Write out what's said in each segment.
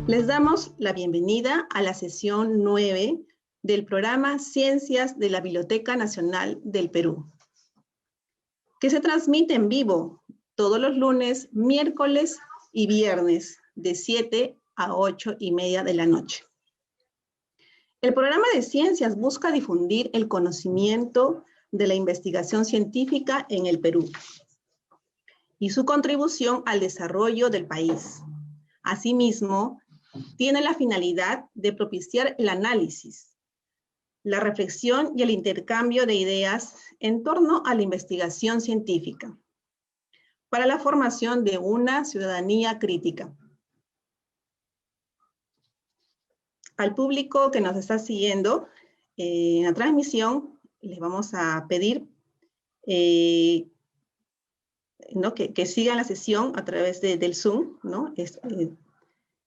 Les damos la bienvenida a la sesión 9 del programa Ciencias de la Biblioteca Nacional del Perú, que se transmite en vivo todos los lunes, miércoles y viernes de 7 a 8:30 de la noche. El programa de ciencias busca difundir el conocimiento de la investigación científica en el Perú y su contribución al desarrollo del país. Asimismo, tiene la finalidad de propiciar el análisis, la reflexión y el intercambio de ideas en torno a la investigación científica para la formación de una ciudadanía crítica. Al público que nos está siguiendo en la transmisión, les vamos a pedir ¿no? que sigan la sesión a través del Zoom, ¿no?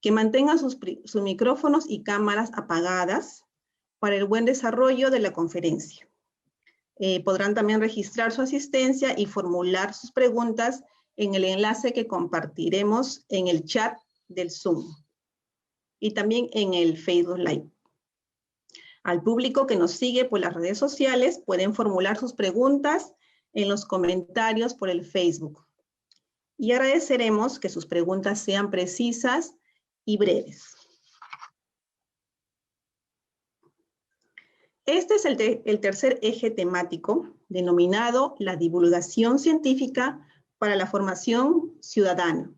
Que mantengan sus micrófonos y cámaras apagadas para el buen desarrollo de la conferencia. Podrán también registrar su asistencia y formular sus preguntas en el enlace que compartiremos en el chat del Zoom y también en el Facebook Live. Al público que nos sigue por las redes sociales pueden formular sus preguntas en los comentarios por el Facebook. Y agradeceremos que sus preguntas sean precisas y breves. Este es el tercer eje temático, denominado la divulgación científica para la formación ciudadana.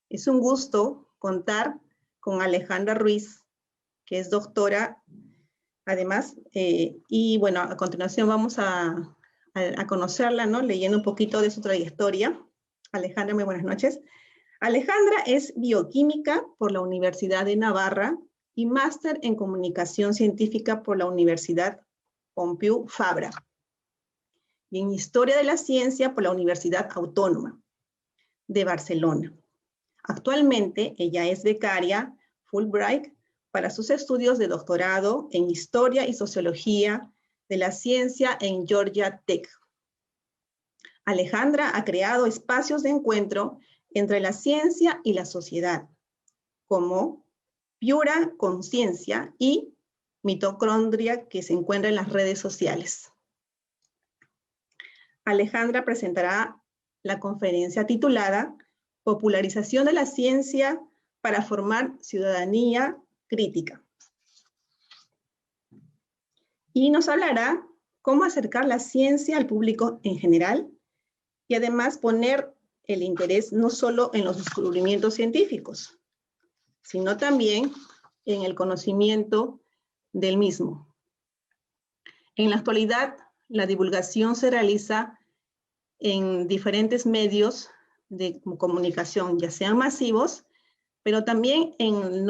Es un gusto contar con Alejandra Ruiz, que es doctora, además, y bueno, a continuación vamos a conocerla, ¿no? Leyendo un poquito de su trayectoria. Alejandra, muy buenas noches. Alejandra es bioquímica por la Universidad de Navarra y máster en comunicación científica por la Universidad Pompeu Fabra y en historia de la ciencia por la Universidad Autónoma de Barcelona. Actualmente ella es becaria Fulbright para sus estudios de doctorado en historia y sociología de la ciencia en Georgia Tech. Alejandra ha creado espacios de encuentro entre la ciencia y la sociedad, como Piura Conciencia y Mitocondria, que se encuentra en las redes sociales. Alejandra presentará la conferencia titulada Popularización de la ciencia para formar ciudadanía crítica. Y nos hablará cómo acercar la ciencia al público en general y además poner el interés no solo en los descubrimientos científicos, sino también en el conocimiento del mismo. En la actualidad, la divulgación se realiza en diferentes medios de comunicación, ya sean masivos, pero también en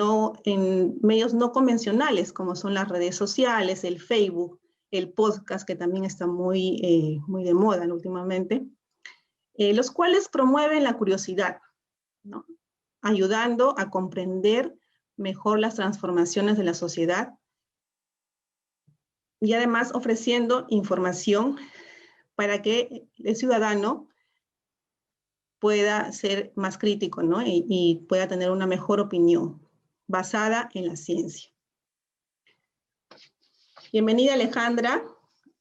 medios no convencionales, como son las redes sociales, el Facebook, el podcast, que también está muy de moda últimamente, los cuales promueven la curiosidad, ¿no? Ayudando a comprender mejor las transformaciones de la sociedad y además ofreciendo información para que el ciudadano pueda ser más crítico, ¿no? y pueda tener una mejor opinión basada en la ciencia. Bienvenida, Alejandra.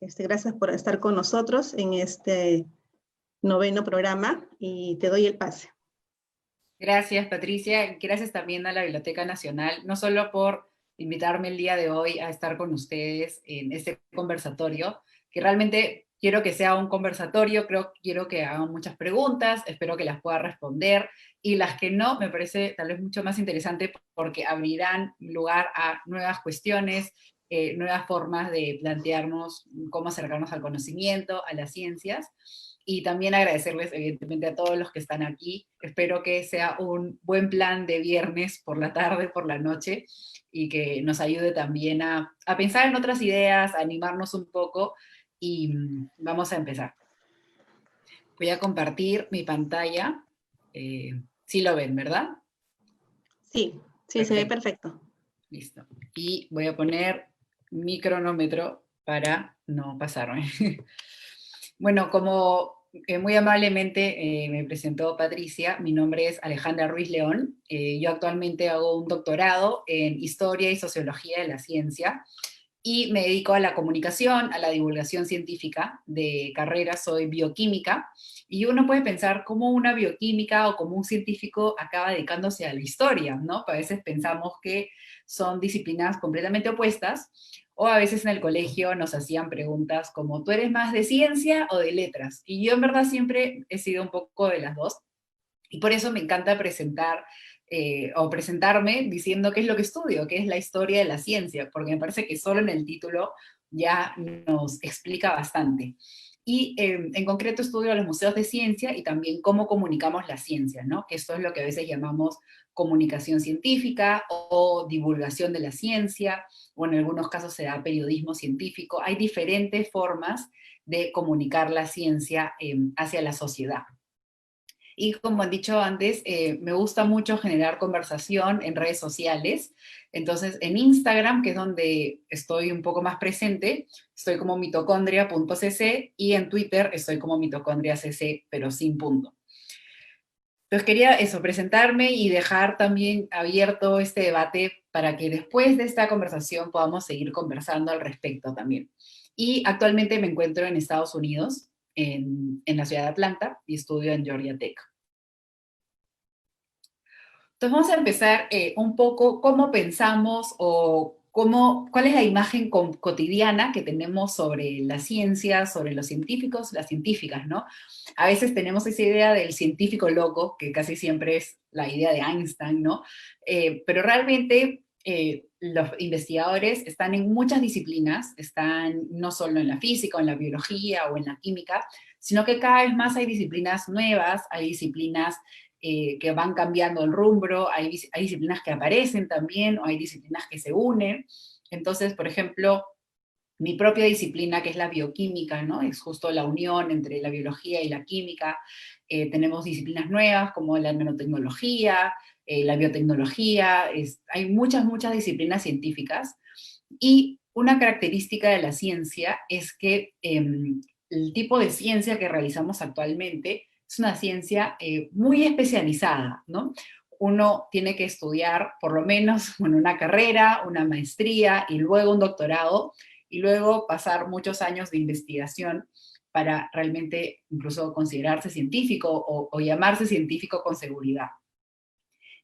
Gracias por estar con nosotros en este 9º programa y te doy el pase. Gracias, Patricia. Gracias también a la Biblioteca Nacional, no solo por invitarme el día de hoy a estar con ustedes en este conversatorio, que realmente quiero que sea un conversatorio, quiero que hagan muchas preguntas, espero que las pueda responder, y las que no, me parece tal vez mucho más interesante porque abrirán lugar a nuevas cuestiones, nuevas formas de plantearnos cómo acercarnos al conocimiento, a las ciencias. Y también agradecerles, evidentemente, a todos los que están aquí. Espero que sea un buen plan de viernes por la tarde, por la noche, y que nos ayude también a pensar en otras ideas, a animarnos un poco, y vamos a empezar. Voy a compartir mi pantalla. Sí lo ven, ¿verdad? Sí, sí, perfecto. Se ve perfecto. Listo. Y voy a poner mi cronómetro para no pasarme. Bueno, como muy amablemente me presentó Patricia, mi nombre es Alejandra Ruiz León. Yo actualmente hago un doctorado en Historia y Sociología de la Ciencia y me dedico a la comunicación, a la divulgación científica. De carrera soy bioquímica, y uno puede pensar cómo una bioquímica o como un científico acaba dedicándose a la historia, ¿no? A veces pensamos que son disciplinas completamente opuestas, o a veces en el colegio nos hacían preguntas como, ¿tú eres más de ciencia o de letras? Y yo en verdad siempre he sido un poco de las dos, y por eso me encanta presentar o presentarme diciendo qué es lo que estudio, qué es la historia de la ciencia, porque me parece que solo en el título ya nos explica bastante. Y en concreto estudio los museos de ciencia y también cómo comunicamos la ciencia, ¿no? Que esto es lo que a veces llamamos comunicación científica o divulgación de la ciencia, o en algunos casos se da periodismo científico. Hay diferentes formas de comunicar la ciencia hacia la sociedad. Y como han dicho antes, me gusta mucho generar conversación en redes sociales. Entonces, en Instagram, que es donde estoy un poco más presente, estoy como mitocondria.cc, y en Twitter estoy como mitocondriacc, pero sin punto. Entonces quería eso, presentarme y dejar también abierto este debate para que después de esta conversación podamos seguir conversando al respecto también. Y actualmente me encuentro en Estados Unidos, en la ciudad de Atlanta, y estudio en Georgia Tech. Entonces vamos a empezar un poco cómo pensamos o cuál es la imagen cotidiana que tenemos sobre la ciencia, sobre los científicos, las científicas, ¿no? A veces tenemos esa idea del científico loco, que casi siempre es la idea de Einstein, ¿no? Pero realmente los investigadores están en muchas disciplinas, están no solo en la física, o en la biología o en la química, sino que cada vez más hay disciplinas nuevas, hay disciplinas que van cambiando el rumbo, hay disciplinas que aparecen también, o hay disciplinas que se unen. Entonces, por ejemplo, mi propia disciplina, que es la bioquímica, ¿no? Es justo la unión entre la biología y la química. Tenemos disciplinas nuevas como la nanotecnología, la biotecnología, hay muchas, muchas disciplinas científicas, y una característica de la ciencia es que el tipo de ciencia que realizamos actualmente es una ciencia muy especializada, ¿no? Uno tiene que estudiar por lo menos bueno, una carrera, una maestría y luego un doctorado, y luego pasar muchos años de investigación para realmente incluso considerarse científico o llamarse científico con seguridad.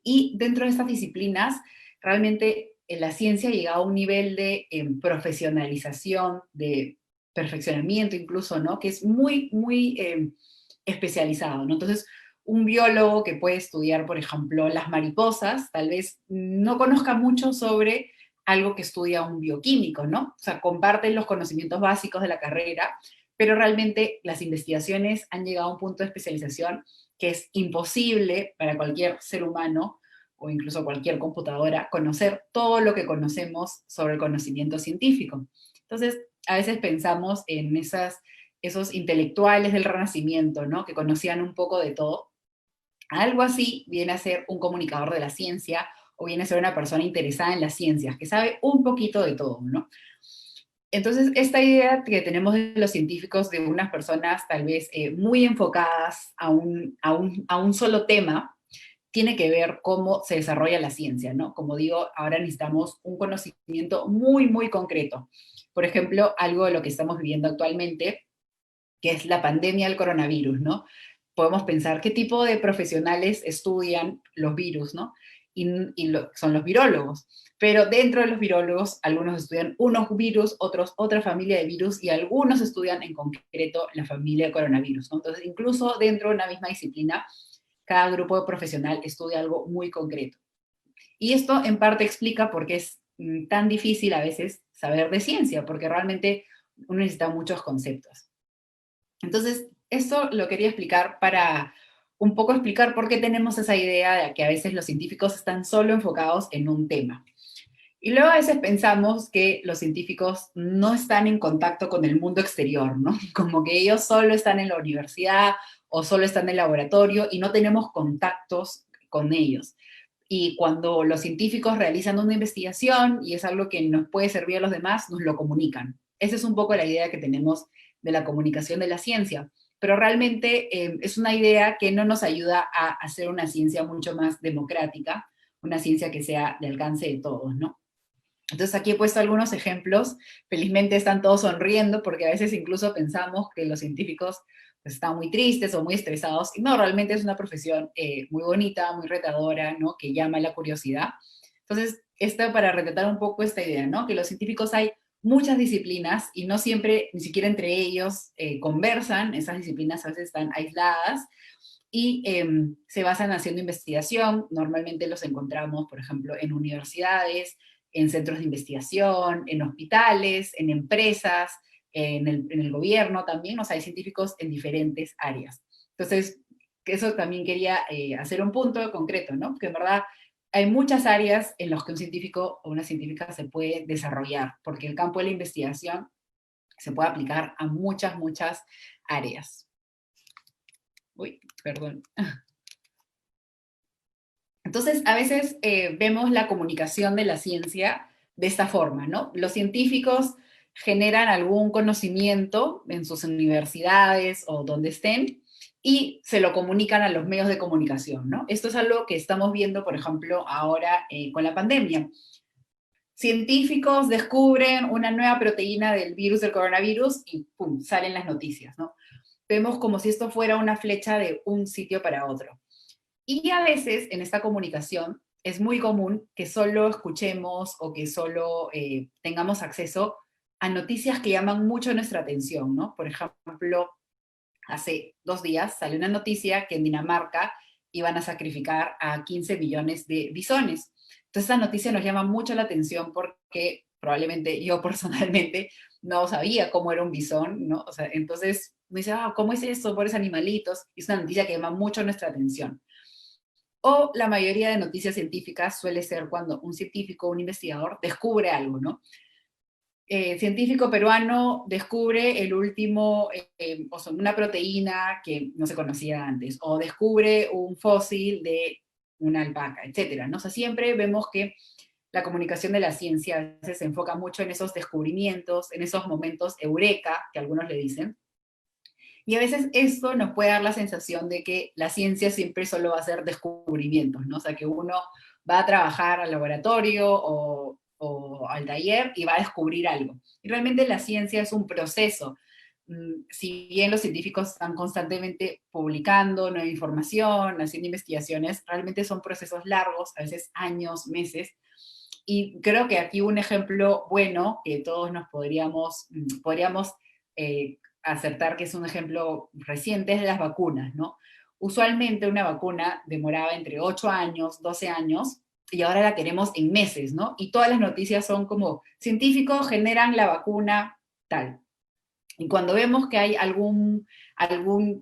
Y dentro de estas disciplinas, realmente la ciencia ha llegado a un nivel de profesionalización, de perfeccionamiento incluso, ¿no? Que es muy, muy especializado, ¿no? Entonces, un biólogo que puede estudiar, por ejemplo, las mariposas, tal vez no conozca mucho sobre algo que estudia un bioquímico, ¿no? O sea, comparten los conocimientos básicos de la carrera, pero realmente las investigaciones han llegado a un punto de especialización que es imposible para cualquier ser humano o incluso cualquier computadora conocer todo lo que conocemos sobre el conocimiento científico. Entonces, a veces pensamos en esos intelectuales del Renacimiento, ¿no? Que conocían un poco de todo. Algo así viene a ser un comunicador de la ciencia, o viene a ser una persona interesada en las ciencias, que sabe un poquito de todo, ¿no? Entonces, esta idea que tenemos de los científicos, de unas personas tal vez muy enfocadas a un solo tema, tiene que ver cómo se desarrolla la ciencia, ¿no? Como digo, ahora necesitamos un conocimiento muy, muy concreto. Por ejemplo, algo de lo que estamos viviendo actualmente, que es la pandemia del coronavirus, ¿no? Podemos pensar qué tipo de profesionales estudian los virus, ¿no? Son los virólogos. Pero dentro de los virólogos, algunos estudian unos virus, otros otra familia de virus, y algunos estudian en concreto la familia de coronavirus, ¿no? Entonces, incluso dentro de una misma disciplina, cada grupo de profesional estudia algo muy concreto. Y esto en parte explica por qué es tan difícil a veces saber de ciencia, porque realmente uno necesita muchos conceptos. Entonces, esto lo quería explicar para un poco explicar por qué tenemos esa idea de que a veces los científicos están solo enfocados en un tema. Y luego a veces pensamos que los científicos no están en contacto con el mundo exterior, ¿no? Como que ellos solo están en la universidad o solo están en el laboratorio y no tenemos contactos con ellos. Y cuando los científicos realizan una investigación y es algo que nos puede servir a los demás, nos lo comunican. Esa es un poco la idea que tenemos de la comunicación de la ciencia. pero realmente es una idea que no nos ayuda a hacer una ciencia mucho más democrática, una ciencia que sea de alcance de todos, ¿no? Entonces aquí he puesto algunos ejemplos, felizmente están todos sonriendo porque a veces incluso pensamos que los científicos pues, están muy tristes o muy estresados, y no, realmente es una profesión muy bonita, muy retadora, ¿no? Que llama la curiosidad. Entonces, esto para retratar un poco esta idea, ¿no? Que los científicos hay muchas disciplinas y no siempre, ni siquiera entre ellos, conversan, esas disciplinas a veces están aisladas, y se basan haciendo investigación. Normalmente los encontramos, por ejemplo, en universidades, en centros de investigación, en hospitales, en empresas, en el gobierno también. O sea, hay científicos en diferentes áreas. Entonces, eso también quería hacer un punto concreto, ¿no? Que en verdad hay muchas áreas en las que un científico o una científica se puede desarrollar, porque el campo de la investigación se puede aplicar a muchas, muchas áreas. Uy, perdón. Entonces, a veces vemos la comunicación de la ciencia de esta forma, ¿no? Los científicos generan algún conocimiento en sus universidades o donde estén y se lo comunican a los medios de comunicación, ¿no? Esto es algo que estamos viendo, por ejemplo, ahora con la pandemia. Científicos descubren una nueva proteína del virus del coronavirus y ¡pum!, salen las noticias, ¿no? Vemos como si esto fuera una flecha de un sitio para otro. Y a veces en esta comunicación es muy común que solo escuchemos o que solo tengamos acceso a noticias que llaman mucho nuestra atención, ¿no? Por ejemplo, hace 2 días salió una noticia que en Dinamarca iban a sacrificar a 15 millones de bisones. Entonces esta noticia nos llama mucho la atención porque probablemente yo personalmente no sabía cómo era un bisón, ¿no? O sea, entonces me dice, ¿cómo es eso? Pobres animalitos. Y es una noticia que llama mucho nuestra atención. O la mayoría de noticias científicas suele ser cuando un científico, un investigador, descubre algo, ¿no? Científico peruano descubre el último, o sea, una proteína que no se conocía antes, o descubre un fósil de una alpaca, etcétera, ¿no? O sea, siempre vemos que la comunicación de la ciencia a veces se enfoca mucho en esos descubrimientos, en esos momentos eureka, que algunos le dicen, y a veces esto nos puede dar la sensación de que la ciencia siempre solo va a ser descubrimientos, ¿no? O sea, que uno va a trabajar al laboratorio o al taller y va a descubrir algo. Y realmente la ciencia es un proceso. Si bien los científicos están constantemente publicando nueva información, haciendo investigaciones, realmente son procesos largos, a veces años, meses. Y creo que aquí un ejemplo bueno que todos nos podríamos acertar que es un ejemplo reciente es de las vacunas, ¿no? Usualmente una vacuna demoraba entre 8 años, 12 años, y ahora la queremos en meses, ¿no? Y todas las noticias son como, científicos generan la vacuna tal. Y cuando vemos que hay algún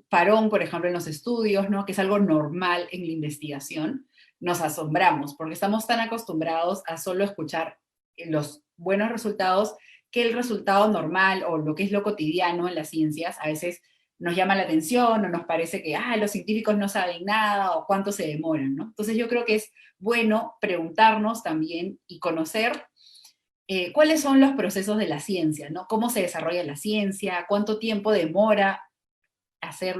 parón, por ejemplo, en los estudios, ¿no? Que es algo normal en la investigación, nos asombramos, porque estamos tan acostumbrados a solo escuchar los buenos resultados, que el resultado normal o lo que es lo cotidiano en las ciencias a veces nos llama la atención o nos parece que los científicos no saben nada o cuánto se demoran, ¿no? Entonces yo creo que es bueno preguntarnos también y conocer cuáles son los procesos de la ciencia, ¿no? Cómo se desarrolla la ciencia, cuánto tiempo demora hacer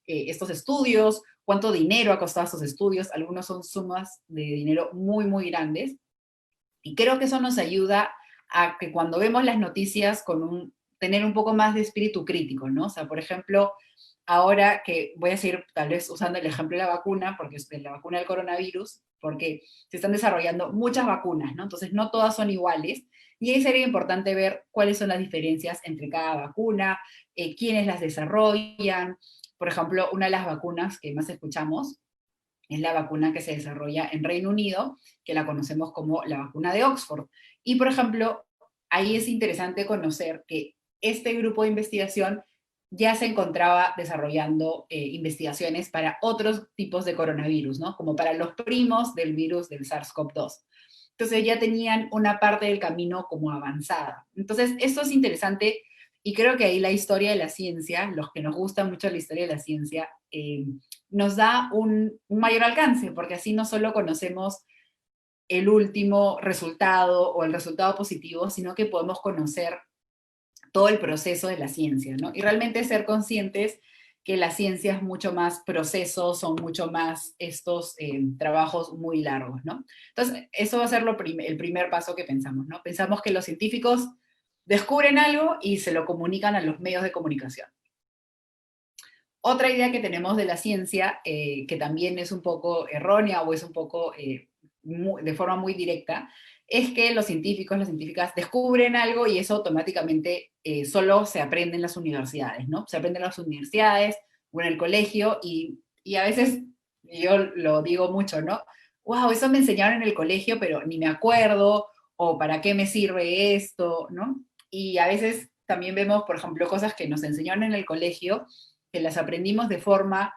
estos estudios, cuánto dinero ha costado estos estudios. Algunos son sumas de dinero muy, muy grandes. Y creo que eso nos ayuda a que cuando vemos las noticias tener un poco más de espíritu crítico, ¿no? O sea, por ejemplo, ahora que voy a seguir tal vez usando el ejemplo de la vacuna, porque es la vacuna del coronavirus, porque se están desarrollando muchas vacunas, ¿no? Entonces no todas son iguales, y ahí sería importante ver cuáles son las diferencias entre cada vacuna, quiénes las desarrollan. Por ejemplo, una de las vacunas que más escuchamos es la vacuna que se desarrolla en Reino Unido, que la conocemos como la vacuna de Oxford. Y, por ejemplo, ahí es interesante conocer que este grupo de investigación ya se encontraba desarrollando investigaciones para otros tipos de coronavirus, ¿no? Como para los primos del virus del SARS-CoV-2. Entonces ya tenían una parte del camino como avanzada. Entonces, esto es interesante y creo que ahí la historia de la ciencia, los que nos gusta mucho la historia de la ciencia, nos da un mayor alcance, porque así no solo conocemos el último resultado o el resultado positivo, sino que podemos conocer todo el proceso de la ciencia, ¿no? Y realmente ser conscientes que la ciencia es mucho más procesos, son mucho más estos trabajos muy largos, ¿no? Entonces, eso va a ser el primer paso que pensamos, ¿no? Pensamos que los científicos descubren algo y se lo comunican a los medios de comunicación. Otra idea que tenemos de la ciencia, que también es un poco errónea o es un poco de forma muy directa, es que los científicos, las científicas descubren algo y eso automáticamente solo se aprende en las universidades, ¿no? Se aprende en las universidades o en el colegio y a veces, yo lo digo mucho, ¿no? Wow, eso me enseñaron en el colegio, pero ni me acuerdo, o para qué me sirve esto, ¿no? Y a veces también vemos, por ejemplo, cosas que nos enseñaron en el colegio, que las aprendimos de forma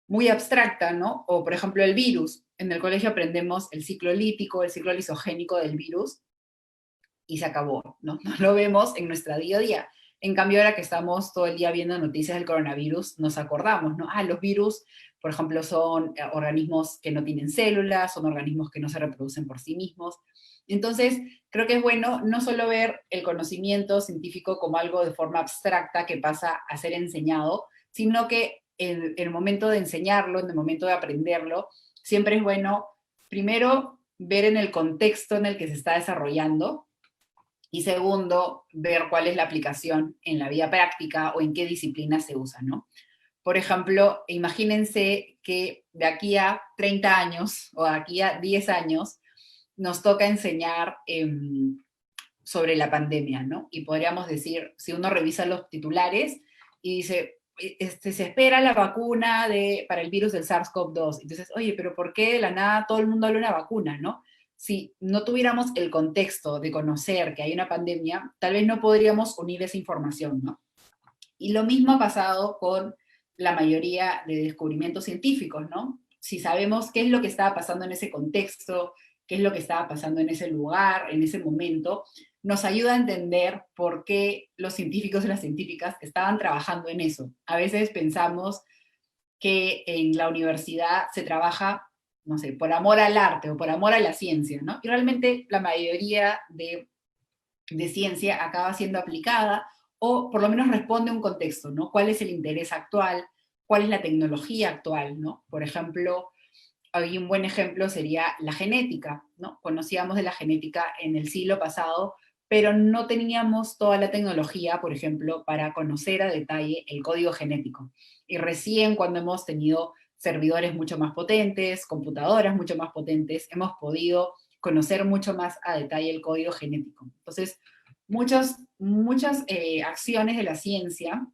muy abstracta, ¿no? O, por ejemplo, el virus. En el colegio aprendemos el ciclo lípico, el ciclo lisogénico del virus, y se acabó, ¿no? No lo vemos en nuestra día a día. En cambio, ahora que estamos todo el día viendo noticias del coronavirus, nos acordamos, ¿no? Ah, los virus, por ejemplo, son organismos que no tienen células, son organismos que no se reproducen por sí mismos. Entonces, creo que es bueno no solo ver el conocimiento científico como algo de forma abstracta que pasa a ser enseñado, sino que en el momento de enseñarlo, en el momento de aprenderlo, siempre es bueno, primero, ver en el contexto en el que se está desarrollando, y segundo, ver cuál es la aplicación en la vida práctica o en qué disciplina se usa, ¿no? Por ejemplo, imagínense que de aquí a 30 años o de aquí a 10 años nos toca enseñar sobre la pandemia, ¿no? Y podríamos decir, si uno revisa los titulares y dice, se espera la vacuna para el virus del SARS-CoV-2. Entonces, oye, pero ¿por qué de la nada todo el mundo habla de una vacuna, no? Si no tuviéramos el contexto de conocer que hay una pandemia, tal vez no podríamos unir esa información, ¿no? Y lo mismo ha pasado con la mayoría de descubrimientos científicos, ¿no? Si sabemos qué es lo que estaba pasando en ese contexto, qué es lo que estaba pasando en ese lugar, en ese momento, nos ayuda a entender por qué los científicos y las científicas estaban trabajando en eso. A veces pensamos que en la universidad se trabaja, no sé, por amor al arte o por amor a la ciencia, ¿no? Y realmente la mayoría de ciencia acaba siendo aplicada o por lo menos responde a un contexto, ¿no? ¿Cuál es el interés actual? ¿Cuál es la tecnología actual, ¿no? Por ejemplo, hay un buen ejemplo sería la genética, ¿no? Conocíamos de la genética en el siglo pasado, pero no teníamos toda la tecnología, por ejemplo, para conocer a detalle el código genético. Y recién cuando hemos tenido servidores mucho más potentes, computadoras mucho más potentes, hemos podido conocer mucho más a detalle el código genético. Entonces, muchas acciones de la ciencia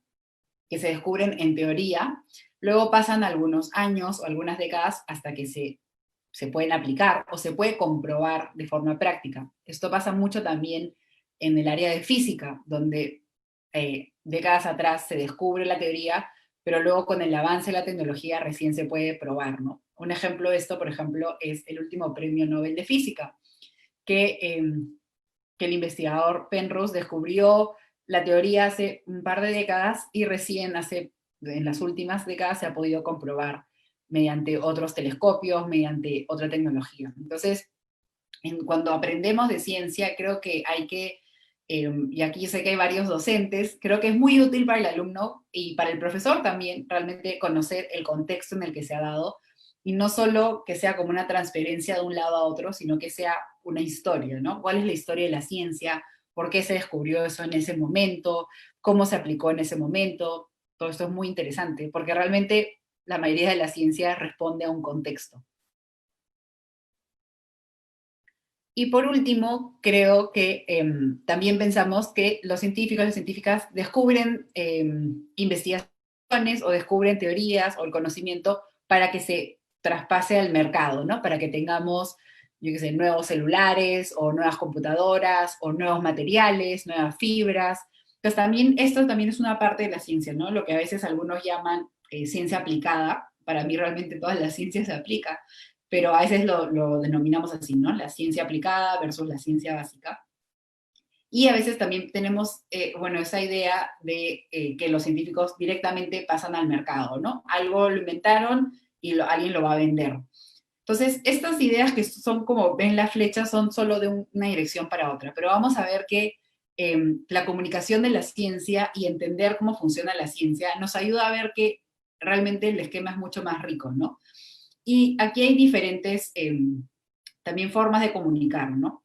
que se descubren en teoría, luego pasan algunos años o algunas décadas hasta que se pueden aplicar o se puede comprobar de forma práctica. Esto pasa mucho también en el área de física, donde décadas atrás se descubre la teoría, pero luego con el avance de la tecnología recién se puede probar, ¿no? Un ejemplo de esto, por ejemplo, es el último premio Nobel de Física, que el investigador Penrose descubrió la teoría hace un par de décadas y recién en las últimas décadas se ha podido comprobar mediante otros telescopios, mediante otra tecnología. Entonces, cuando aprendemos de ciencia, creo que hay que, y aquí sé que hay varios docentes, creo que es muy útil para el alumno y para el profesor también realmente conocer el contexto en el que se ha dado, y no solo que sea como una transferencia de un lado a otro, sino que sea una historia, ¿no? ¿Cuál es la historia de la ciencia? ¿Por qué se descubrió eso en ese momento? ¿Cómo se aplicó en ese momento? Todo esto es muy interesante, porque realmente la mayoría de la ciencia responde a un contexto. Y por último, creo que también pensamos que los científicos y las científicas descubren investigaciones o descubren teorías o el conocimiento para que se traspase al mercado, ¿no? Para que tengamos, yo qué sé, nuevos celulares o nuevas computadoras o nuevos materiales, nuevas fibras. Entonces también, esto también es una parte de la ciencia, ¿no? Lo que a veces algunos llaman ciencia aplicada. Para mí realmente toda la ciencia se aplica, pero a veces lo denominamos así, ¿no? La ciencia aplicada versus la ciencia básica. Y a veces también tenemos, bueno, esa idea de que los científicos directamente pasan al mercado, ¿no? Algo lo inventaron y alguien lo va a vender. Entonces, estas ideas que son como ven la flecha son solo de una dirección para otra, pero vamos a ver que la comunicación de la ciencia y entender cómo funciona la ciencia nos ayuda a ver que realmente el esquema es mucho más rico, ¿no? Y aquí hay diferentes también formas de comunicar, ¿no?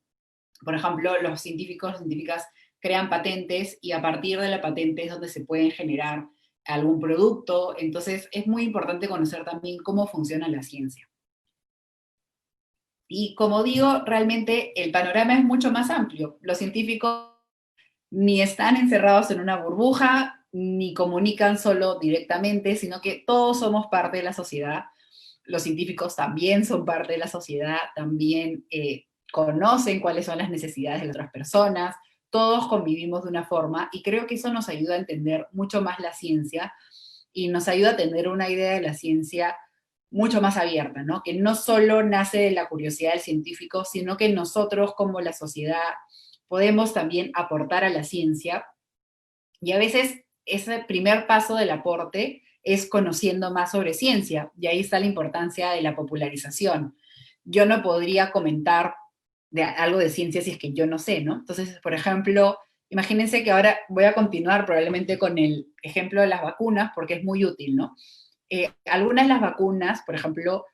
Por ejemplo, los científicos, científicas crean patentes y a partir de la patente es donde se pueden generar algún producto. Entonces, es muy importante conocer también cómo funciona la ciencia. Y como digo, realmente el panorama es mucho más amplio. Los científicos ni están encerrados en una burbuja, ni comunican solo directamente, sino que todos somos parte de la sociedad. Los científicos también son parte de la sociedad, también conocen cuáles son las necesidades de las otras personas, todos convivimos de una forma y creo que eso nos ayuda a entender mucho más la ciencia y nos ayuda a tener una idea de la ciencia mucho más abierta, ¿no? Que no solo nace de la curiosidad del científico, sino que nosotros como la sociedad podemos también aportar a la ciencia y a veces ese primer paso del aporte es conociendo más sobre ciencia, y ahí está la importancia de la popularización. Yo no podría comentar de algo de ciencia si es que yo no sé, ¿no? Entonces, por ejemplo, imagínense que ahora voy a continuar probablemente con el ejemplo de las vacunas, porque es muy útil, ¿no? Algunas de las vacunas, por ejemplo,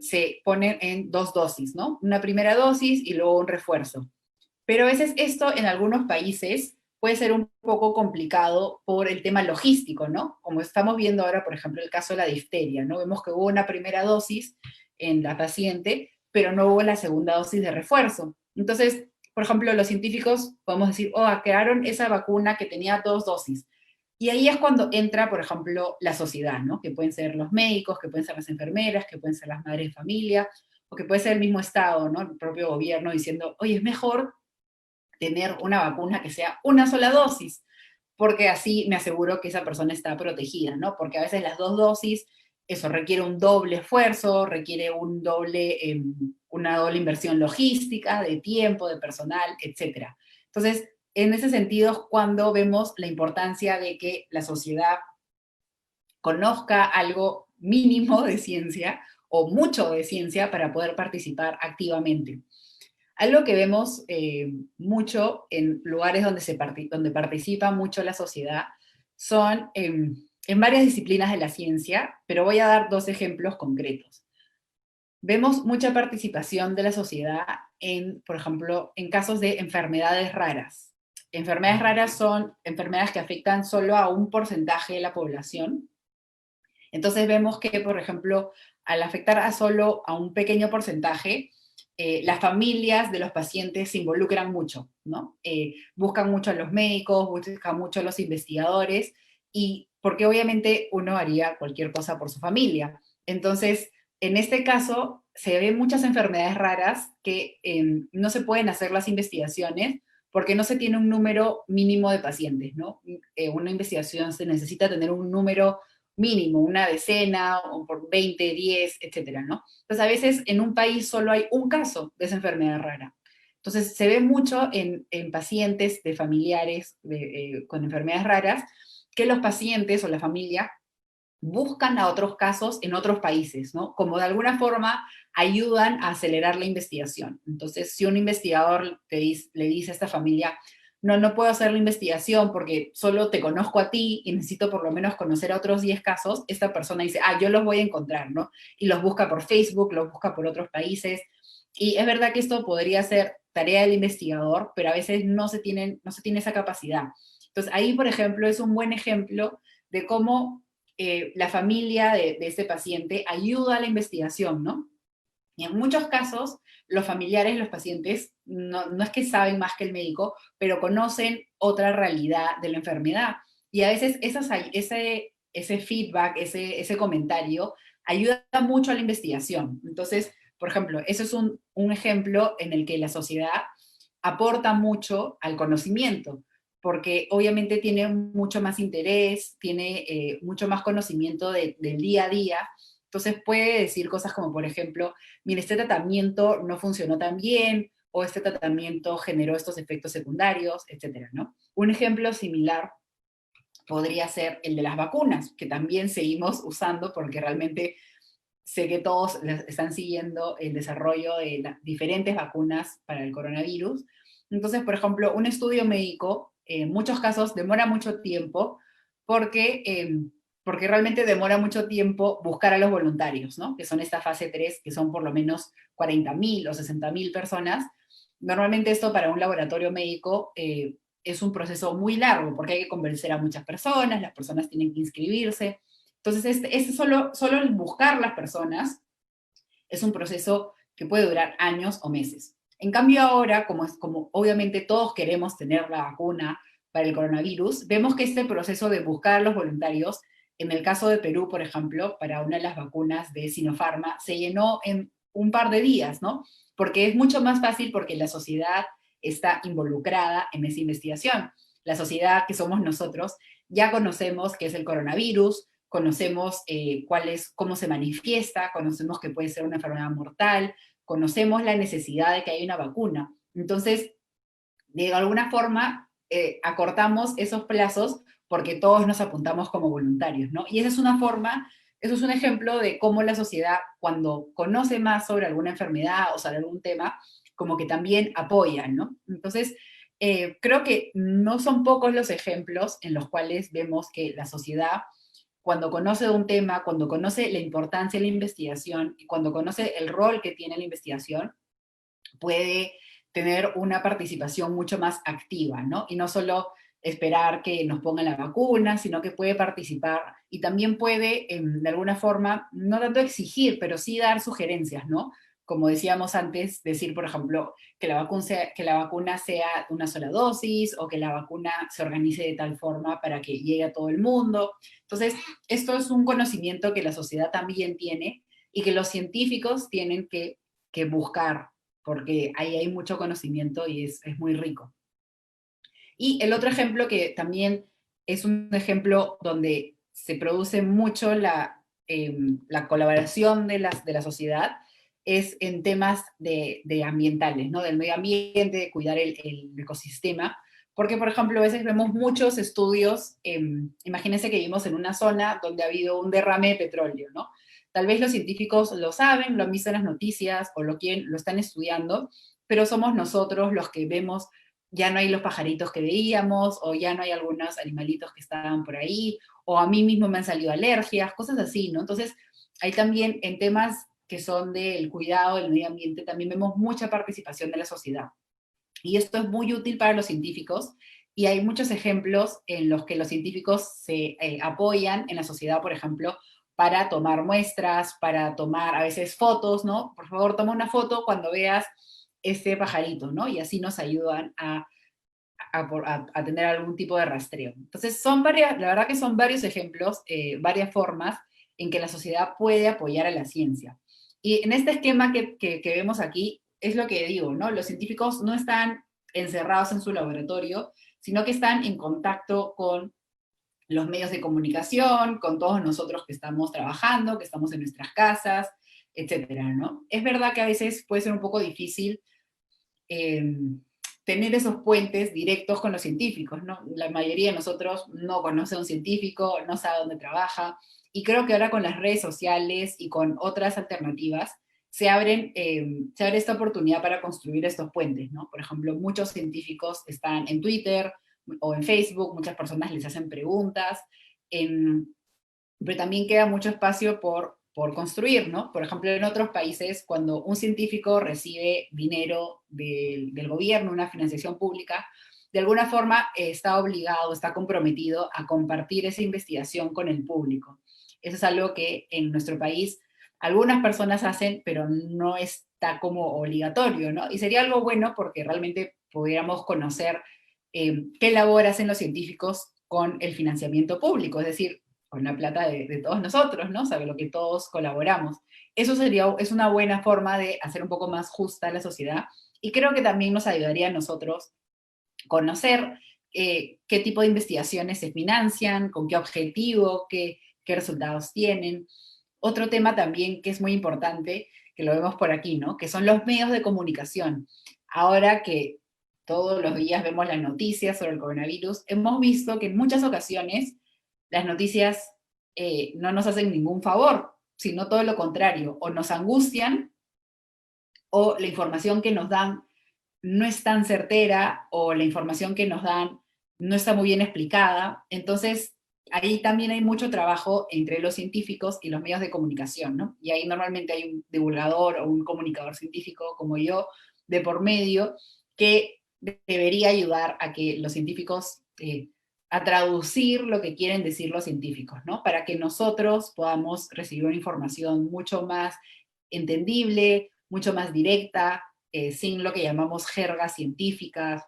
se ponen en 2 dosis, ¿no? Una primera dosis y luego un refuerzo. Pero a veces esto en algunos países puede ser un poco complicado por el tema logístico, ¿no? Como estamos viendo ahora, por ejemplo, el caso de la difteria, ¿no? Vemos que hubo una primera dosis en la paciente, pero no hubo la segunda dosis de refuerzo. Entonces, por ejemplo, los científicos podemos decir, oh, crearon esa vacuna que tenía 2 dosis. Y ahí es cuando entra, por ejemplo, la sociedad, ¿no? Que pueden ser los médicos, que pueden ser las enfermeras, que pueden ser las madres de familia, o que puede ser el mismo Estado, ¿no? El propio gobierno diciendo, oye, es mejor tener una vacuna que sea una sola dosis, porque así me aseguro que esa persona está protegida, ¿no? Porque a veces las 2 dosis, eso requiere un doble esfuerzo, requiere una doble inversión logística, de tiempo, de personal, etc. Entonces, en ese sentido es cuando vemos la importancia de que la sociedad conozca algo mínimo de ciencia o mucho de ciencia para poder participar activamente. Algo que vemos mucho en lugares donde participa mucho la sociedad son en varias disciplinas de la ciencia, pero voy a dar 2 ejemplos concretos. Vemos mucha participación de la sociedad en, por ejemplo, en casos de enfermedades raras. Enfermedades raras son enfermedades que afectan solo a un porcentaje de la población. Entonces vemos que, por ejemplo, al afectar a solo a un pequeño porcentaje, las familias de los pacientes se involucran mucho, ¿no? Buscan mucho a los médicos, buscan mucho a los investigadores, y porque obviamente uno haría cualquier cosa por su familia. Entonces, en este caso, se ven muchas enfermedades raras que no se pueden hacer las investigaciones porque no se tiene un número mínimo de pacientes, ¿no? Una investigación se necesita tener un número mínimo, una decena, o por 20, 10, etcétera, ¿no? Entonces, a veces en un país solo hay un caso de esa enfermedad rara. Entonces, se ve mucho en pacientes de familiares con enfermedades raras que los pacientes o la familia buscan a otros casos en otros países, ¿no? Como de alguna forma ayudan a acelerar la investigación. Entonces, si un investigador le dice a esta familia, no, no puedo hacer la investigación porque solo te conozco a ti y necesito por lo menos conocer a otros 10 casos, esta persona dice, yo los voy a encontrar, ¿no? Y los busca por Facebook, los busca por otros países. Y es verdad que esto podría ser tarea del investigador, pero a veces no se tiene esa capacidad. Entonces, ahí, por ejemplo, es un buen ejemplo de cómo la familia de este paciente ayuda a la investigación, ¿no? Y en muchos casos, los familiares, los pacientes, no es que saben más que el médico, pero conocen otra realidad de la enfermedad. Y a veces ese feedback, ese comentario, ayuda mucho a la investigación. Entonces, por ejemplo, eso es un ejemplo en el que la sociedad aporta mucho al conocimiento, porque obviamente tiene mucho más interés, tiene mucho más conocimiento del día a día. Entonces puede decir cosas como, por ejemplo, mire, este tratamiento no funcionó tan bien, o este tratamiento generó estos efectos secundarios, etcétera, ¿no? Un ejemplo similar podría ser el de las vacunas, que también seguimos usando porque realmente sé que todos están siguiendo el desarrollo de las diferentes vacunas para el coronavirus. Entonces, por ejemplo, un estudio médico, en muchos casos demora mucho tiempo porque porque realmente demora mucho tiempo buscar a los voluntarios, ¿no? Que son esta fase 3, que son por lo menos 40.000 o 60.000 personas. Normalmente esto para un laboratorio médico es un proceso muy largo, porque hay que convencer a muchas personas, las personas tienen que inscribirse. Entonces, solo el buscar las personas es un proceso que puede durar años o meses. En cambio ahora, como obviamente todos queremos tener la vacuna para el coronavirus, vemos que este proceso de buscar a los voluntarios, en el caso de Perú, por ejemplo, para una de las vacunas de Sinopharma, se llenó en un par de días, ¿no? Porque es mucho más fácil porque la sociedad está involucrada en esa investigación. La sociedad que somos nosotros ya conocemos qué es el coronavirus, conocemos cómo se manifiesta, conocemos que puede ser una enfermedad mortal, conocemos la necesidad de que haya una vacuna. Entonces, de alguna forma, acortamos esos plazos porque todos nos apuntamos como voluntarios, ¿no? Y esa es una forma, eso es un ejemplo de cómo la sociedad, cuando conoce más sobre alguna enfermedad o sobre algún tema, como que también apoya, ¿no? Entonces, creo que no son pocos los ejemplos en los cuales vemos que la sociedad, cuando conoce un tema, cuando conoce la importancia de la investigación y cuando conoce el rol que tiene la investigación, puede tener una participación mucho más activa, ¿no? Y no solo esperar que nos pongan la vacuna, sino que puede participar y también puede, de alguna forma, no tanto exigir, pero sí dar sugerencias, ¿no? Como decíamos antes, decir, por ejemplo, que la vacuna sea una sola dosis o que la vacuna se organice de tal forma para que llegue a todo el mundo. Entonces, esto es un conocimiento que la sociedad también tiene y que los científicos tienen que buscar, porque ahí hay mucho conocimiento y es muy rico. Y el otro ejemplo que también es un ejemplo donde se produce mucho la colaboración de la sociedad es en temas de ambientales, ¿no? Del medio ambiente, de cuidar el ecosistema, porque, por ejemplo, a veces vemos muchos estudios, imagínense que vivimos en una zona donde ha habido un derrame de petróleo, ¿no? Tal vez los científicos lo saben, lo han visto en las noticias o lo están estudiando, pero somos nosotros los que vemos, ya no hay los pajaritos que veíamos, o ya no hay algunos animalitos que estaban por ahí, o a mí mismo me han salido alergias, cosas así, ¿no? Entonces, ahí también en temas que son del cuidado del medio ambiente, también vemos mucha participación de la sociedad. Y esto es muy útil para los científicos, y hay muchos ejemplos en los que los científicos se apoyan en la sociedad, por ejemplo, para tomar muestras, para tomar a veces fotos, ¿no? Por favor, toma una foto cuando veas este pajarito, ¿no? Y así nos ayudan a tener algún tipo de rastreo. Entonces, la verdad que son varios ejemplos, varias formas en que la sociedad puede apoyar a la ciencia. Y en este esquema que vemos aquí, es lo que digo, ¿no? Los científicos no están encerrados en su laboratorio, sino que están en contacto con los medios de comunicación, con todos nosotros que estamos trabajando, que estamos en nuestras casas, etcétera, ¿no? Es verdad que a veces puede ser un poco difícil eh, tener esos puentes directos con los científicos, ¿no? La mayoría de nosotros no conoce a un científico, no sabe dónde trabaja, y creo que ahora con las redes sociales y con otras alternativas se abre esta oportunidad para construir estos puentes, ¿no? Por ejemplo, muchos científicos están en Twitter o en Facebook, muchas personas les hacen preguntas, pero también queda mucho espacio por construir, ¿no? Por ejemplo, en otros países, cuando un científico recibe dinero del gobierno, una financiación pública, de alguna forma está obligado, está comprometido a compartir esa investigación con el público. Eso es algo que en nuestro país algunas personas hacen, pero no está como obligatorio, ¿no? Y sería algo bueno porque realmente pudiéramos conocer qué labor hacen los científicos con el financiamiento público, es decir, con la plata de todos nosotros, ¿no? O sea, lo que todos colaboramos. Es una buena forma de hacer un poco más justa la sociedad, y creo que también nos ayudaría a nosotros conocer qué tipo de investigaciones se financian, con qué objetivo, qué resultados tienen. Otro tema también que es muy importante, que lo vemos por aquí, ¿no? Que son los medios de comunicación. Ahora que todos los días vemos las noticias sobre el coronavirus, hemos visto que en muchas ocasiones las noticias no nos hacen ningún favor, sino todo lo contrario, o nos angustian, o la información que nos dan no es tan certera, o la información que nos dan no está muy bien explicada. Entonces, ahí también hay mucho trabajo entre los científicos y los medios de comunicación, ¿no? Y ahí normalmente hay un divulgador o un comunicador científico como yo de por medio que debería ayudar a que los científicos, a traducir lo que quieren decir los científicos, ¿no? Para que nosotros podamos recibir una información mucho más entendible, mucho más directa, sin lo que llamamos jergas científicas,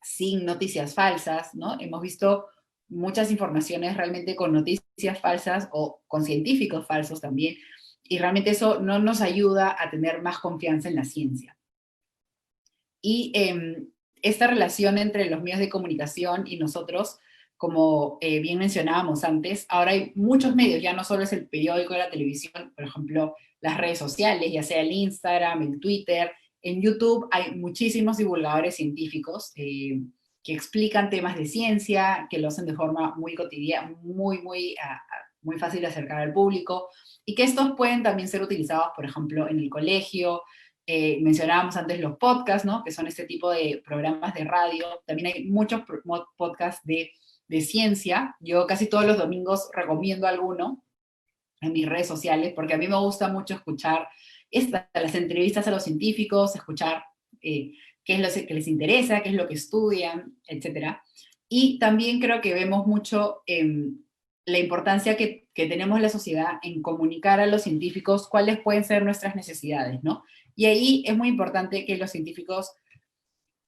sin noticias falsas, ¿no? Hemos visto muchas informaciones realmente con noticias falsas o con científicos falsos también, y realmente eso no nos ayuda a tener más confianza en la ciencia. Y esta relación entre los medios de comunicación y nosotros, como bien mencionábamos antes, ahora hay muchos medios, ya no solo es el periódico, la televisión, por ejemplo, las redes sociales, ya sea el Instagram, el Twitter, en YouTube hay muchísimos divulgadores científicos que explican temas de ciencia, que lo hacen de forma muy cotidiana, muy fácil de acercar al público, y que estos pueden también ser utilizados, por ejemplo, en el colegio. Mencionábamos antes los podcasts, ¿no? Que son este tipo de programas de radio. También hay muchos podcasts de ciencia. Yo casi todos los domingos recomiendo alguno en mis redes sociales, porque a mí me gusta mucho escuchar las entrevistas a los científicos, escuchar qué es lo que les interesa, qué es lo que estudian, etc. Y también creo que vemos mucho la importancia que tenemos la sociedad en comunicar a los científicos cuáles pueden ser nuestras necesidades, ¿no? Y ahí es muy importante que los científicos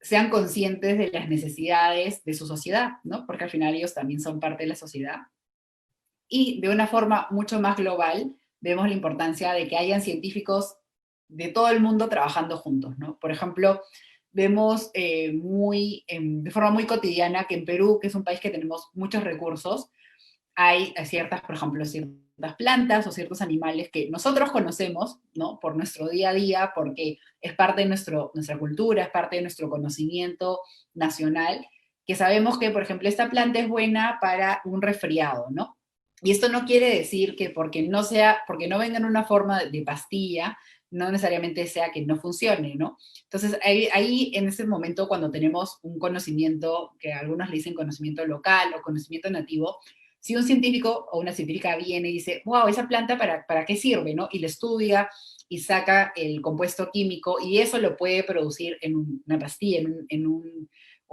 sean conscientes de las necesidades de su sociedad, ¿no? Porque al final ellos también son parte de la sociedad. Y de una forma mucho más global, vemos la importancia de que hayan científicos de todo el mundo trabajando juntos, ¿no? Por ejemplo, vemos de forma muy cotidiana que en Perú, que es un país que tenemos muchos recursos, hay ciertas, por ejemplo, ciertas plantas o ciertos animales que nosotros conocemos, ¿no? Por nuestro día a día, porque es parte de nuestra cultura, es parte de nuestro conocimiento nacional, que sabemos que, por ejemplo, esta planta es buena para un resfriado, ¿no? Y esto no quiere decir que porque no venga en una forma de pastilla, no necesariamente sea que no funcione, ¿no? Entonces, ahí en ese momento, cuando tenemos un conocimiento, que algunos le dicen conocimiento local o conocimiento nativo, si un científico o una científica viene y dice, wow, esa planta para qué sirve, ¿no? Y le estudia y saca el compuesto químico y eso lo puede producir en una pastilla,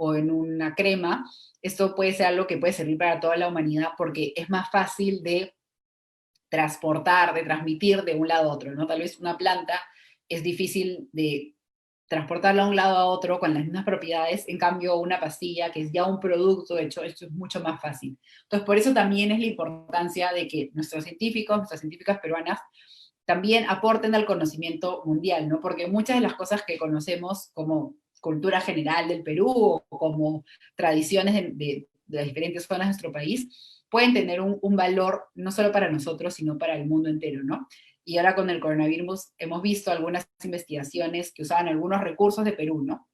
o en una crema, esto puede ser algo que puede servir para toda la humanidad porque es más fácil de transportar, de transmitir de un lado a otro, ¿no? Tal vez una planta es difícil de transportarla de un lado a otro con las mismas propiedades, en cambio una pastilla, que es ya un producto hecho, esto es mucho más fácil. Entonces, por eso también es la importancia de que nuestros científicos, nuestras científicas peruanas, también aporten al conocimiento mundial, ¿no? Porque muchas de las cosas que conocemos como cultura general del Perú o como tradiciones de las diferentes zonas de nuestro país, pueden tener un valor no solo para nosotros, sino para el mundo entero, ¿no? Y ahora con el coronavirus hemos visto algunas investigaciones que usaban algunos recursos de Perú, ¿no?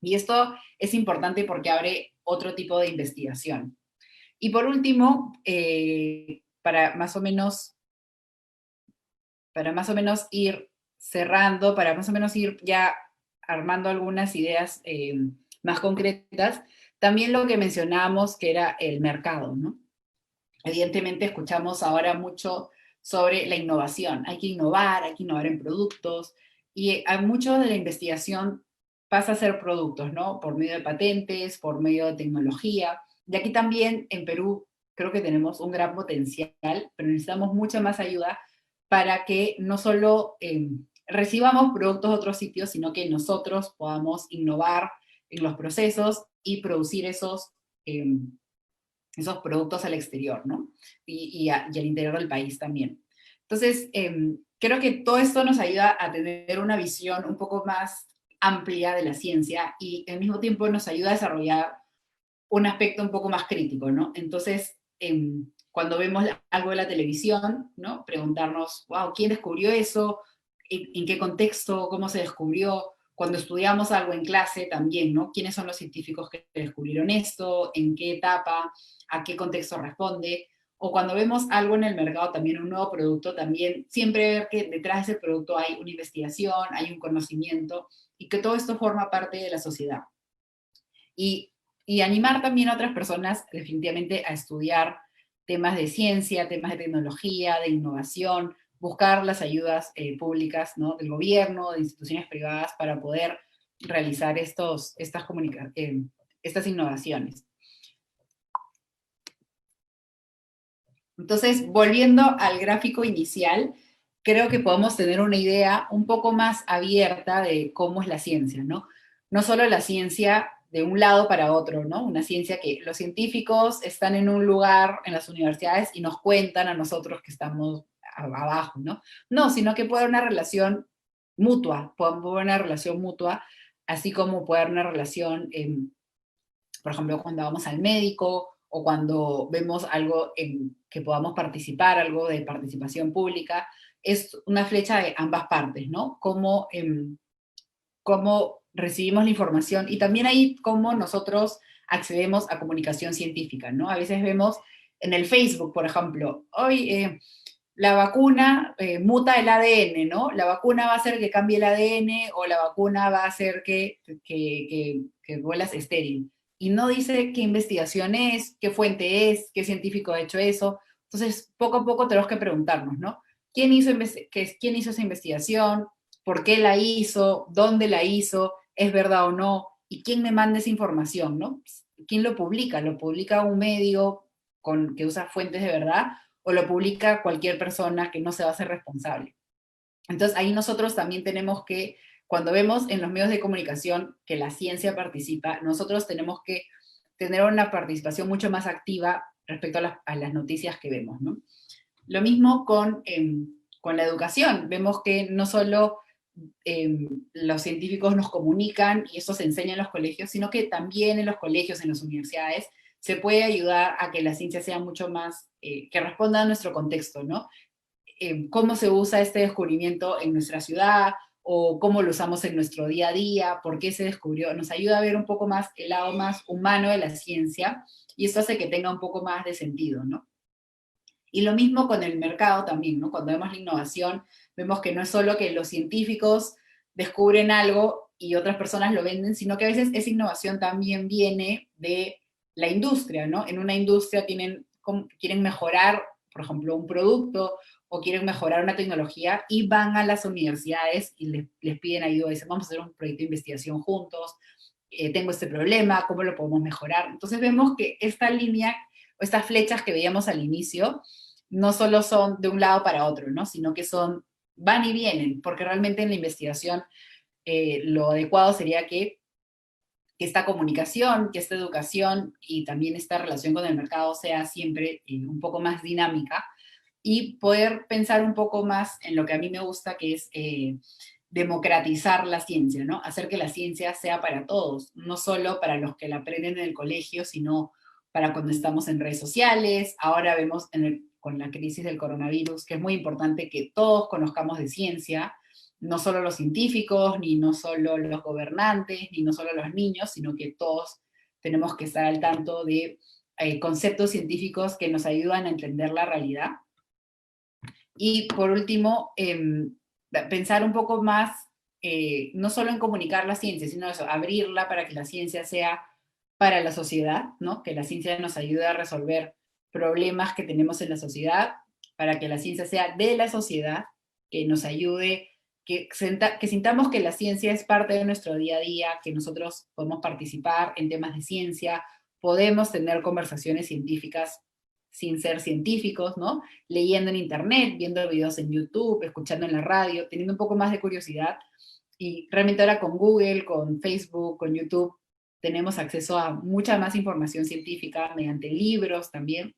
Y esto es importante porque abre otro tipo de investigación. Y por último, para más o menos ir cerrando, para más o menos ir ya armando algunas ideas más concretas, también lo que mencionábamos que era el mercado, ¿no? Evidentemente escuchamos ahora mucho sobre la innovación. Hay que innovar en productos, y hay mucho de la investigación pasa a ser productos, ¿no? Por medio de patentes, por medio de tecnología. Y aquí también en Perú creo que tenemos un gran potencial, pero necesitamos mucha más ayuda para que no solo recibamos productos de otros sitios, sino que nosotros podamos innovar en los procesos y producir esos productos al exterior, ¿no? Y al interior del país también. Entonces, creo que todo esto nos ayuda a tener una visión un poco más amplia de la ciencia y al mismo tiempo nos ayuda a desarrollar un aspecto un poco más crítico, ¿no? Entonces, cuando vemos algo de la televisión, ¿no? Preguntarnos, wow, ¿quién descubrió eso? ¿En qué contexto? ¿Cómo se descubrió? Cuando estudiamos algo en clase también, ¿no? ¿Quiénes son los científicos que descubrieron esto? ¿En qué etapa? ¿A qué contexto responde? O cuando vemos algo en el mercado, también un nuevo producto, también siempre ver que detrás de ese producto hay una investigación, hay un conocimiento, y que todo esto forma parte de la sociedad. Y animar también a otras personas definitivamente a estudiar temas de ciencia, temas de tecnología, de innovación, buscar las ayudas públicas, ¿no? Del gobierno, de instituciones privadas para poder realizar estas innovaciones. Entonces, volviendo al gráfico inicial, creo que podemos tener una idea un poco más abierta de cómo es la ciencia, ¿no? No solo la ciencia de un lado para otro, ¿no? Una ciencia que los científicos están en un lugar en las universidades y nos cuentan a nosotros que estamos abajo, ¿no? No, sino que puede haber una relación mutua, puede haber una relación mutua, así como puede haber una relación, por ejemplo, cuando vamos al médico o cuando vemos algo en que podamos participar, algo de participación pública, es una flecha de ambas partes, ¿no? Cómo recibimos la información y también ahí cómo nosotros accedemos a comunicación científica, ¿no? A veces vemos en el Facebook, por ejemplo, hoy la vacuna muta el ADN, ¿no? La vacuna va a hacer que cambie el ADN o la vacuna va a hacer que vuelas estéril. Y no dice qué investigación es, qué fuente es, qué científico ha hecho eso. Entonces, poco a poco tenemos que preguntarnos, ¿no? ¿Quién hizo esa investigación? ¿Por qué la hizo? ¿Dónde la hizo? ¿Es verdad o no? ¿Y quién me manda esa información, no? ¿Quién lo publica? ¿Lo publica un medio que usa fuentes de verdad? ¿O lo publica cualquier persona que no se va a hacer responsable? Entonces ahí nosotros también tenemos que, cuando vemos en los medios de comunicación que la ciencia participa, nosotros tenemos que tener una participación mucho más activa respecto a las noticias que vemos, ¿no? Lo mismo con la educación. Vemos que no solo los científicos nos comunican y eso se enseña en los colegios, sino que también en los colegios, en las universidades, se puede ayudar a que la ciencia sea mucho más, que responda a nuestro contexto, ¿no? Cómo se usa este descubrimiento en nuestra ciudad, o cómo lo usamos en nuestro día a día, por qué se descubrió, nos ayuda a ver un poco más el lado más humano de la ciencia, y eso hace que tenga un poco más de sentido, ¿no? Y lo mismo con el mercado también, ¿no? Cuando vemos la innovación, vemos que no es solo que los científicos descubren algo y otras personas lo venden, sino que a veces esa innovación también viene de la industria, ¿no? En una industria quieren mejorar, por ejemplo, un producto o quieren mejorar una tecnología y van a las universidades y les piden ayuda, dicen, vamos a hacer un proyecto de investigación juntos, tengo este problema, ¿cómo lo podemos mejorar? Entonces vemos que esta línea, o estas flechas que veíamos al inicio, no solo son de un lado para otro, ¿no? Sino que van y vienen, porque realmente en la investigación lo adecuado sería que esta comunicación, que esta educación y también esta relación con el mercado sea siempre un poco más dinámica y poder pensar un poco más en lo que a mí me gusta, que es democratizar la ciencia, ¿no? Hacer que la ciencia sea para todos, no solo para los que la aprenden en el colegio, sino para cuando estamos en redes sociales. Ahora vemos con la crisis del coronavirus que es muy importante que todos conozcamos de ciencia, no solo los científicos, ni no solo los gobernantes, ni no solo los niños, sino que todos tenemos que estar al tanto de conceptos científicos que nos ayudan a entender la realidad. Y por último, pensar un poco más, no solo en comunicar la ciencia, sino eso, abrirla para que la ciencia sea para la sociedad, ¿no? Que la ciencia nos ayude a resolver problemas que tenemos en la sociedad, para que la ciencia sea de la sociedad, que nos ayude, que sintamos que la ciencia es parte de nuestro día a día, que nosotros podemos participar en temas de ciencia, podemos tener conversaciones científicas sin ser científicos, ¿no? Leyendo en internet, viendo videos en YouTube, escuchando en la radio, teniendo un poco más de curiosidad. Y realmente ahora con Google, con Facebook, con YouTube, tenemos acceso a mucha más información científica mediante libros también.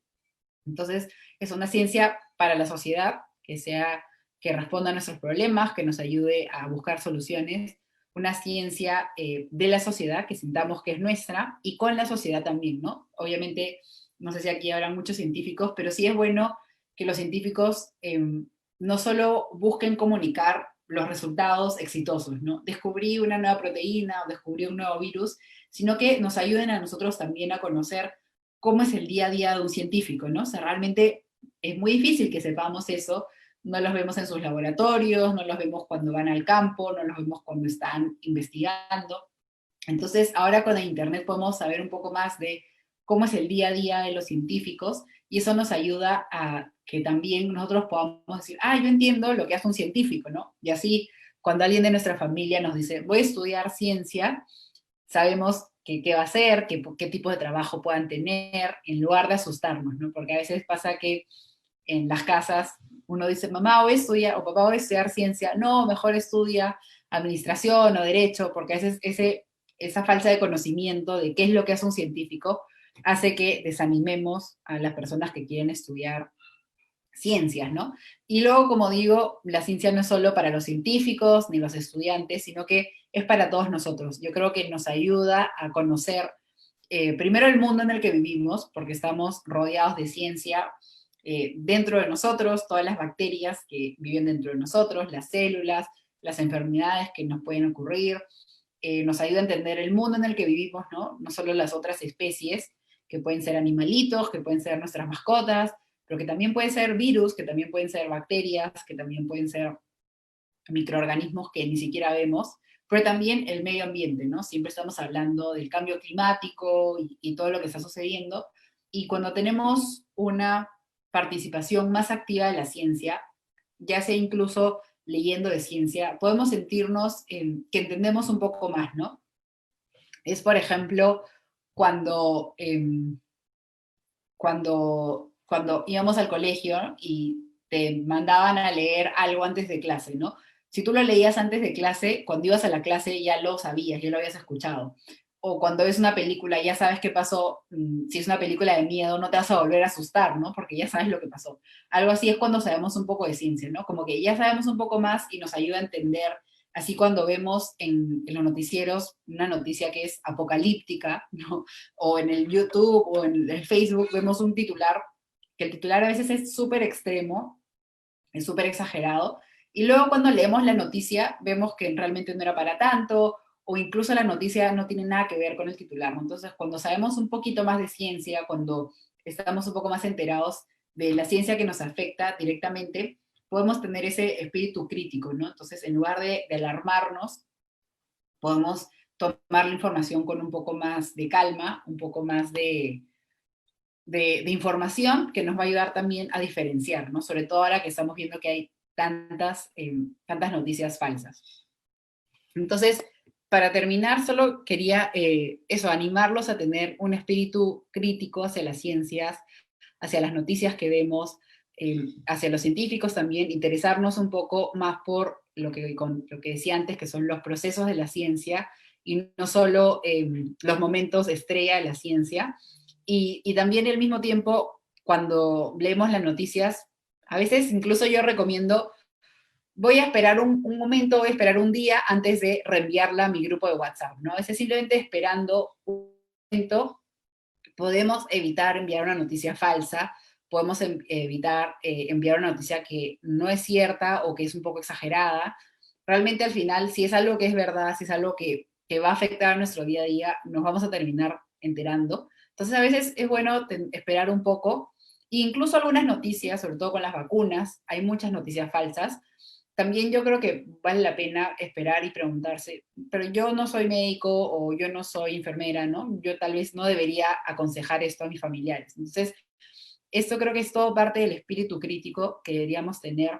Entonces, es una ciencia para la sociedad que responda a nuestros problemas, que nos ayude a buscar soluciones, una ciencia de la sociedad que sintamos que es nuestra y con la sociedad también, ¿no? Obviamente, no sé si aquí habrá muchos científicos, pero sí es bueno que los científicos no solo busquen comunicar los resultados exitosos, ¿no? Descubrí una nueva proteína o descubrí un nuevo virus, sino que nos ayuden a nosotros también a conocer cómo es el día a día de un científico, ¿no? O sea, realmente es muy difícil que sepamos eso, no los vemos en sus laboratorios, no los vemos cuando van al campo, no los vemos cuando están investigando. Entonces, ahora con el internet podemos saber un poco más de cómo es el día a día de los científicos, y eso nos ayuda a que también nosotros podamos decir, yo entiendo lo que hace un científico, ¿no? Y así, cuando alguien de nuestra familia nos dice, voy a estudiar ciencia, sabemos qué va a hacer, qué tipo de trabajo puedan tener, en lugar de asustarnos, ¿no? Porque a veces pasa que en las casas uno dice, mamá, voy a estudiar, o papá, voy a estudiar ciencia. No, mejor estudia administración o derecho, porque a veces esa falta de conocimiento de qué es lo que hace un científico hace que desanimemos a las personas que quieren estudiar ciencias, ¿no? Y luego, como digo, la ciencia no es solo para los científicos ni los estudiantes, sino que es para todos nosotros. Yo creo que nos ayuda a conocer primero el mundo en el que vivimos, porque estamos rodeados de ciencia dentro de nosotros, todas las bacterias que viven dentro de nosotros, las células, las enfermedades que nos pueden ocurrir, nos ayuda a entender el mundo en el que vivimos, ¿no? No solo las otras especies, que pueden ser animalitos, que pueden ser nuestras mascotas, pero que también pueden ser virus, que también pueden ser bacterias, que también pueden ser microorganismos que ni siquiera vemos, pero también el medio ambiente, ¿no? Siempre estamos hablando del cambio climático y todo lo que está sucediendo, y cuando tenemos una participación más activa de la ciencia, ya sea incluso leyendo de ciencia, podemos sentirnos que entendemos un poco más, ¿no? Es, por ejemplo, cuando, cuando íbamos al colegio y te mandaban a leer algo antes de clase, ¿no? Si tú lo leías antes de clase, cuando ibas a la clase ya lo sabías, ya lo habías escuchado. O cuando ves una película, ya sabes qué pasó. Si es una película de miedo, no te vas a volver a asustar, ¿no? Porque ya sabes lo que pasó. Algo así es cuando sabemos un poco de ciencia, ¿no? Como que ya sabemos un poco más y nos ayuda a entender. Así cuando vemos en los noticieros una noticia que es apocalíptica, ¿no? O en el YouTube o en el Facebook vemos un titular, que el titular a veces es súper extremo, es súper exagerado, y luego cuando leemos la noticia vemos que realmente no era para tanto, o incluso la noticia no tiene nada que ver con el titular, ¿no? Entonces, cuando sabemos un poquito más de ciencia, cuando estamos un poco más enterados de la ciencia que nos afecta directamente, podemos tener ese espíritu crítico, ¿no? Entonces, en lugar de alarmarnos, podemos tomar la información con un poco más de calma, un poco más de información que nos va a ayudar también a diferenciar, ¿no? Sobre todo ahora que estamos viendo que hay tantas noticias falsas. Entonces, para terminar, solo quería animarlos a tener un espíritu crítico hacia las ciencias, hacia las noticias que vemos, hacia los científicos también, interesarnos un poco más por lo que decía antes, que son los procesos de la ciencia, y no solo los momentos estrella de la ciencia. Y también al mismo tiempo, cuando leemos las noticias, a veces incluso yo recomiendo, voy a esperar un momento, voy a esperar un día antes de reenviarla a mi grupo de WhatsApp, ¿no? A veces simplemente esperando un momento podemos evitar enviar una noticia falsa, podemos evitar enviar una noticia que no es cierta o que es un poco exagerada. Realmente al final, si es algo que es verdad, si es algo que va a afectar a nuestro día a día, nos vamos a terminar enterando. Entonces a veces es bueno esperar un poco, e incluso algunas noticias, sobre todo con las vacunas, hay muchas noticias falsas. También yo creo que vale la pena esperar y preguntarse, pero yo no soy médico o yo no soy enfermera, ¿no? Yo tal vez no debería aconsejar esto a mis familiares. Entonces, esto creo que es todo parte del espíritu crítico que deberíamos tener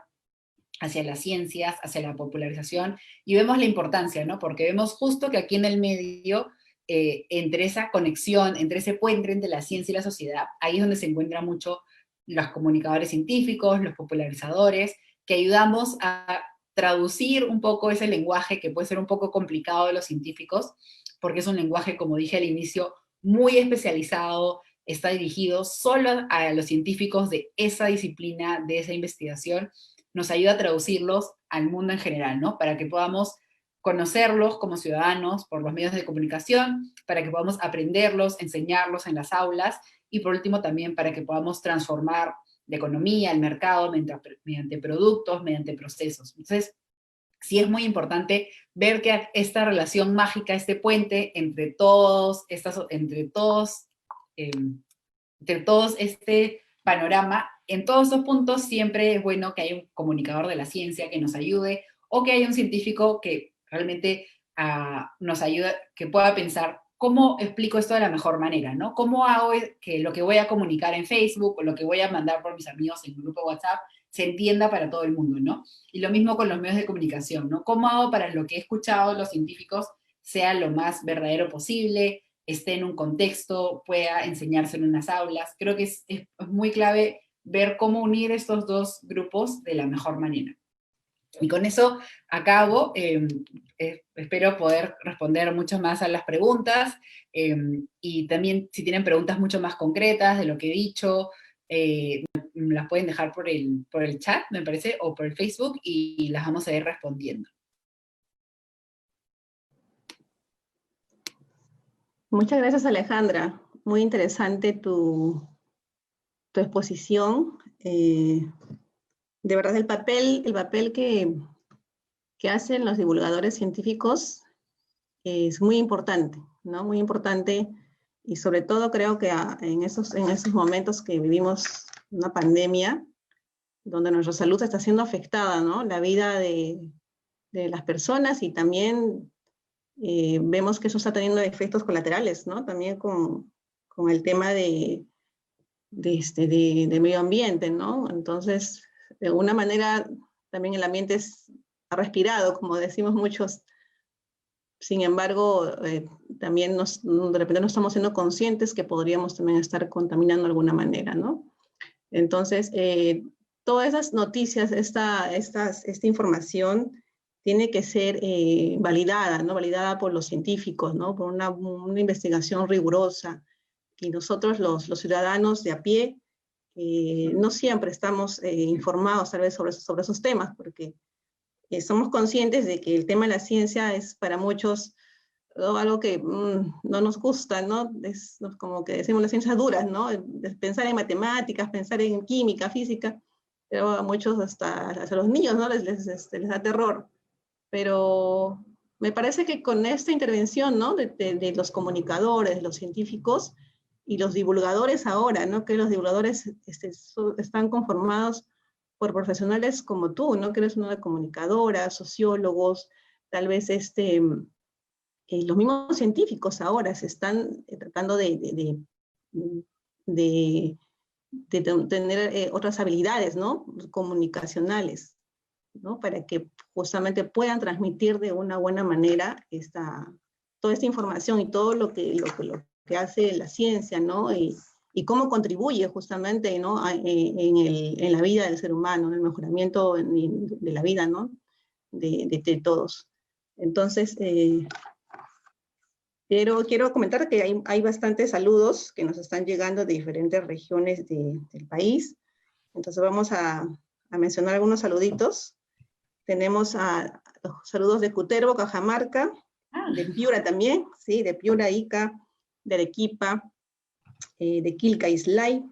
hacia las ciencias, hacia la popularización, y vemos la importancia, ¿no? Porque vemos justo que aquí en el medio, entre esa conexión, entre ese puente entre la ciencia y la sociedad, ahí es donde se encuentran mucho los comunicadores científicos, los popularizadores, que ayudamos a traducir un poco ese lenguaje que puede ser un poco complicado de los científicos, porque es un lenguaje, como dije al inicio, muy especializado, está dirigido solo a los científicos de esa disciplina, de esa investigación, nos ayuda a traducirlos al mundo en general, ¿no? Para que podamos conocerlos como ciudadanos por los medios de comunicación, para que podamos aprenderlos, enseñarlos en las aulas, y por último también para que podamos transformar la economía, el mercado, mediante productos, mediante procesos. Entonces, sí es muy importante ver que esta relación mágica, este puente entre todos, eh, entre todos este panorama, en todos estos puntos siempre es bueno que haya un comunicador de la ciencia que nos ayude, o que haya un científico que realmente nos ayude, que pueda pensar ¿cómo explico esto de la mejor manera, ¿no? ¿Cómo hago que lo que voy a comunicar en Facebook o lo que voy a mandar por mis amigos en el grupo WhatsApp se entienda para todo el mundo, ¿no? Y lo mismo con los medios de comunicación, ¿no? ¿Cómo hago para lo que he escuchado los científicos sea lo más verdadero posible, esté en un contexto, pueda enseñarse en unas aulas? Creo que es muy clave ver cómo unir estos dos grupos de la mejor manera. Y con eso acabo. Espero poder responder mucho más a las preguntas, y también si tienen preguntas mucho más concretas de lo que he dicho, las pueden dejar por el chat, me parece, o por el Facebook, y las vamos a ir respondiendo. Muchas gracias, Alejandra. Muy interesante tu exposición. De verdad, el papel que hacen los divulgadores científicos es muy importante, ¿no? Muy importante, y sobre todo creo que en esos momentos que vivimos una pandemia, donde nuestra salud está siendo afectada, ¿no? La vida de las personas, y también vemos que eso está teniendo efectos colaterales, ¿no? También con el tema de medio ambiente, ¿no? Entonces, de alguna manera, también el ambiente ha respirado, como decimos muchos. Sin embargo, también de repente no estamos siendo conscientes que podríamos también estar contaminando de alguna manera, ¿no? Entonces, todas esas noticias, esta información tiene que ser validada, ¿no? Validada por los científicos, ¿no? Por una investigación rigurosa. Y nosotros, los ciudadanos de a pie, no siempre estamos informados tal vez sobre esos temas, porque somos conscientes de que el tema de la ciencia es para muchos algo que no nos gusta, ¿no? Es como que decimos las ciencias duras, ¿no? Pensar en matemáticas, pensar en química, física, pero a muchos, hasta los niños, ¿no? Les da terror. Pero me parece que con esta intervención, ¿no? De los comunicadores, los científicos y los divulgadores ahora, ¿no? Que los divulgadores están conformados por profesionales como tú, ¿no? Que eres una comunicadora, sociólogos, tal vez los mismos científicos ahora se están tratando de tener otras habilidades, ¿no? Comunicacionales, ¿no? Para que justamente puedan transmitir de una buena manera toda esta información y todo lo que hace la ciencia, ¿no? Y cómo contribuye justamente, ¿no? En la vida del ser humano, en el mejoramiento de la vida, ¿no? De todos. Entonces, quiero comentar que hay bastantes saludos que nos están llegando de diferentes regiones del país. Entonces vamos a mencionar algunos saluditos. Tenemos los saludos de Cutervo, Cajamarca, de Piura también, ¿sí? De Piura, Ica, de Arequipa, de Quilca, Islay.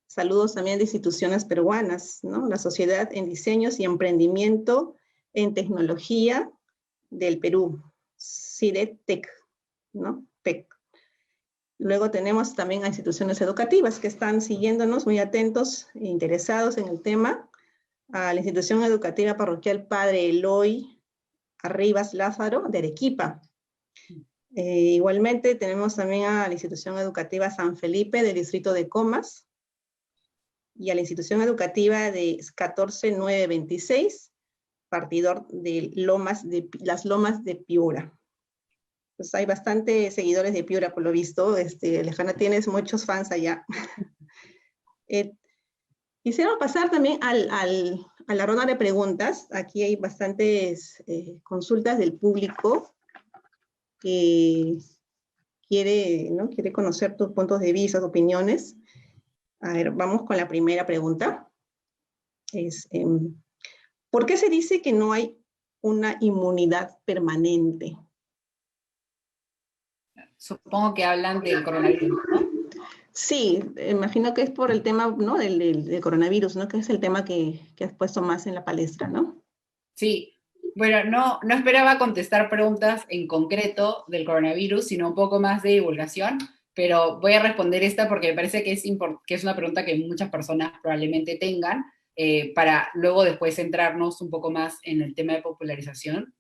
Saludos también de instituciones peruanas, ¿no? La Sociedad en Diseños y Emprendimiento en Tecnología del Perú, CIDETEC, ¿no? PEC. Luego tenemos también a instituciones educativas que están siguiéndonos, muy atentos e interesados en el tema. A la institución educativa parroquial Padre Eloy Arribas Lázaro de Arequipa. Igualmente tenemos también a la institución educativa San Felipe del distrito de Comas y a la institución educativa de 14926, partidor de las Lomas de Piura. Pues hay bastantes seguidores de Piura, por lo visto. Alejandra, tienes muchos fans allá. Quisiera pasar también a la ronda de preguntas. Aquí hay bastantes consultas del público que quiere conocer tus puntos de vista, tus opiniones. A ver, vamos con la primera pregunta. ¿Por qué se dice que no hay una inmunidad permanente? Supongo que hablan del coronavirus, ¿no? Sí, imagino que es por el tema, ¿no? del coronavirus, ¿no? Que es el tema que has puesto más en la palestra, ¿no? Sí. Bueno, no esperaba contestar preguntas en concreto del coronavirus, sino un poco más de divulgación, pero voy a responder esta porque me parece que es una pregunta que muchas personas probablemente tengan, para luego después centrarnos un poco más en el tema de popularización.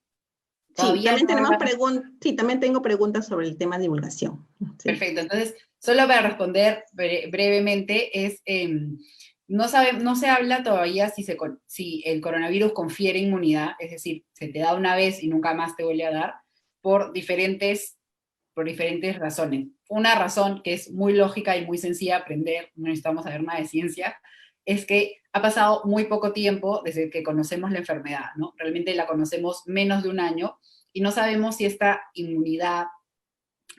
Sí, Todavía también no tenemos habla. sí, también tengo preguntas sobre el tema de divulgación. Sí. Perfecto, entonces, solo para responder brevemente, no se habla todavía si el coronavirus confiere inmunidad, es decir, se te da una vez y nunca más te vuelve a dar, por diferentes razones. Una razón que es muy lógica y muy sencilla de aprender, no necesitamos saber nada de ciencia, es que ha pasado muy poco tiempo desde que conocemos la enfermedad, ¿no? Realmente la conocemos menos de un año y no sabemos si esta inmunidad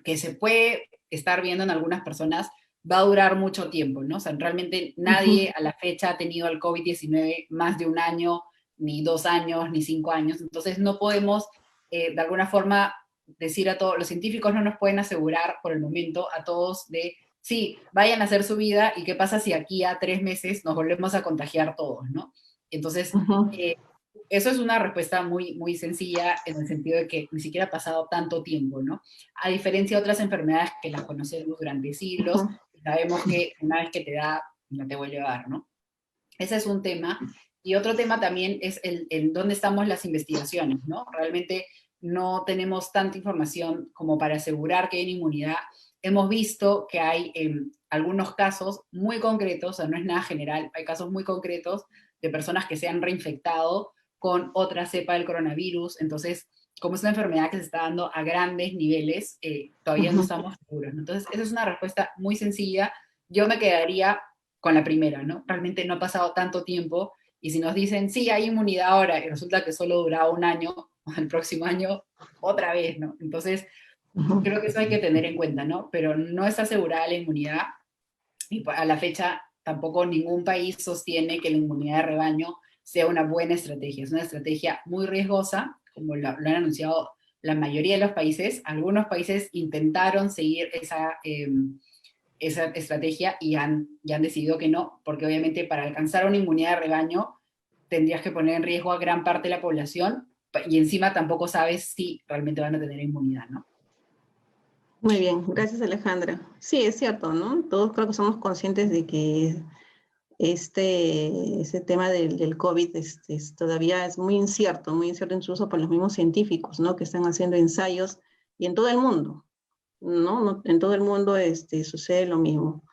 que se puede estar viendo en algunas personas va a durar mucho tiempo, ¿no? O sea, realmente Ujú, nadie a la fecha ha tenido el COVID-19 más de un año, ni 2 años, ni 5 años. Entonces no podemos, de alguna forma, decir a todos, los científicos no nos pueden asegurar por el momento a todos de, sí, vayan a hacer su vida y qué pasa si aquí a 3 meses nos volvemos a contagiar todos, ¿no? Entonces, ujú, eh, eso es una respuesta muy, muy sencilla en el sentido de que ni siquiera ha pasado tanto tiempo, ¿no? A diferencia de otras enfermedades que las conocemos durante siglos, ujú. y sabemos que una vez que te da, no te vuelve a dar, ¿no? Ese es un tema. Y otro tema también es el dónde estamos las investigaciones, ¿no? Realmente no tenemos tanta información como para asegurar que hay inmunidad. Hemos visto que hay algunos casos muy concretos, o sea, no es nada general, hay casos muy concretos de personas que se han reinfectado con otra cepa del coronavirus. Entonces, como es una enfermedad que se está dando a grandes niveles, todavía no Ujú. estamos seguros, ¿no? Entonces, esa es una respuesta muy sencilla. Yo me quedaría con la primera, ¿no? Realmente no ha pasado tanto tiempo y si nos dicen, sí, hay inmunidad ahora y resulta que solo duraba un año, el próximo año otra vez, ¿no? Entonces, Ujú. creo que eso hay que tener en cuenta, ¿no? Pero no está asegurada la inmunidad y a la fecha tampoco ningún país sostiene que la inmunidad de rebaño sea una buena estrategia. Es una estrategia muy riesgosa, como lo han anunciado la mayoría de los países. Algunos países intentaron seguir esa estrategia y han decidido que no, porque obviamente para alcanzar una inmunidad de rebaño tendrías que poner en riesgo a gran parte de la población y encima tampoco sabes si realmente van a tener inmunidad, ¿no? Muy bien, gracias Alejandra. Sí, es cierto, ¿no? Todos creo que somos conscientes de que ese tema del COVID todavía es muy incierto incluso para los mismos científicos, ¿no? Que están haciendo ensayos y en todo el mundo, ¿no? En todo el mundo sucede lo mismo.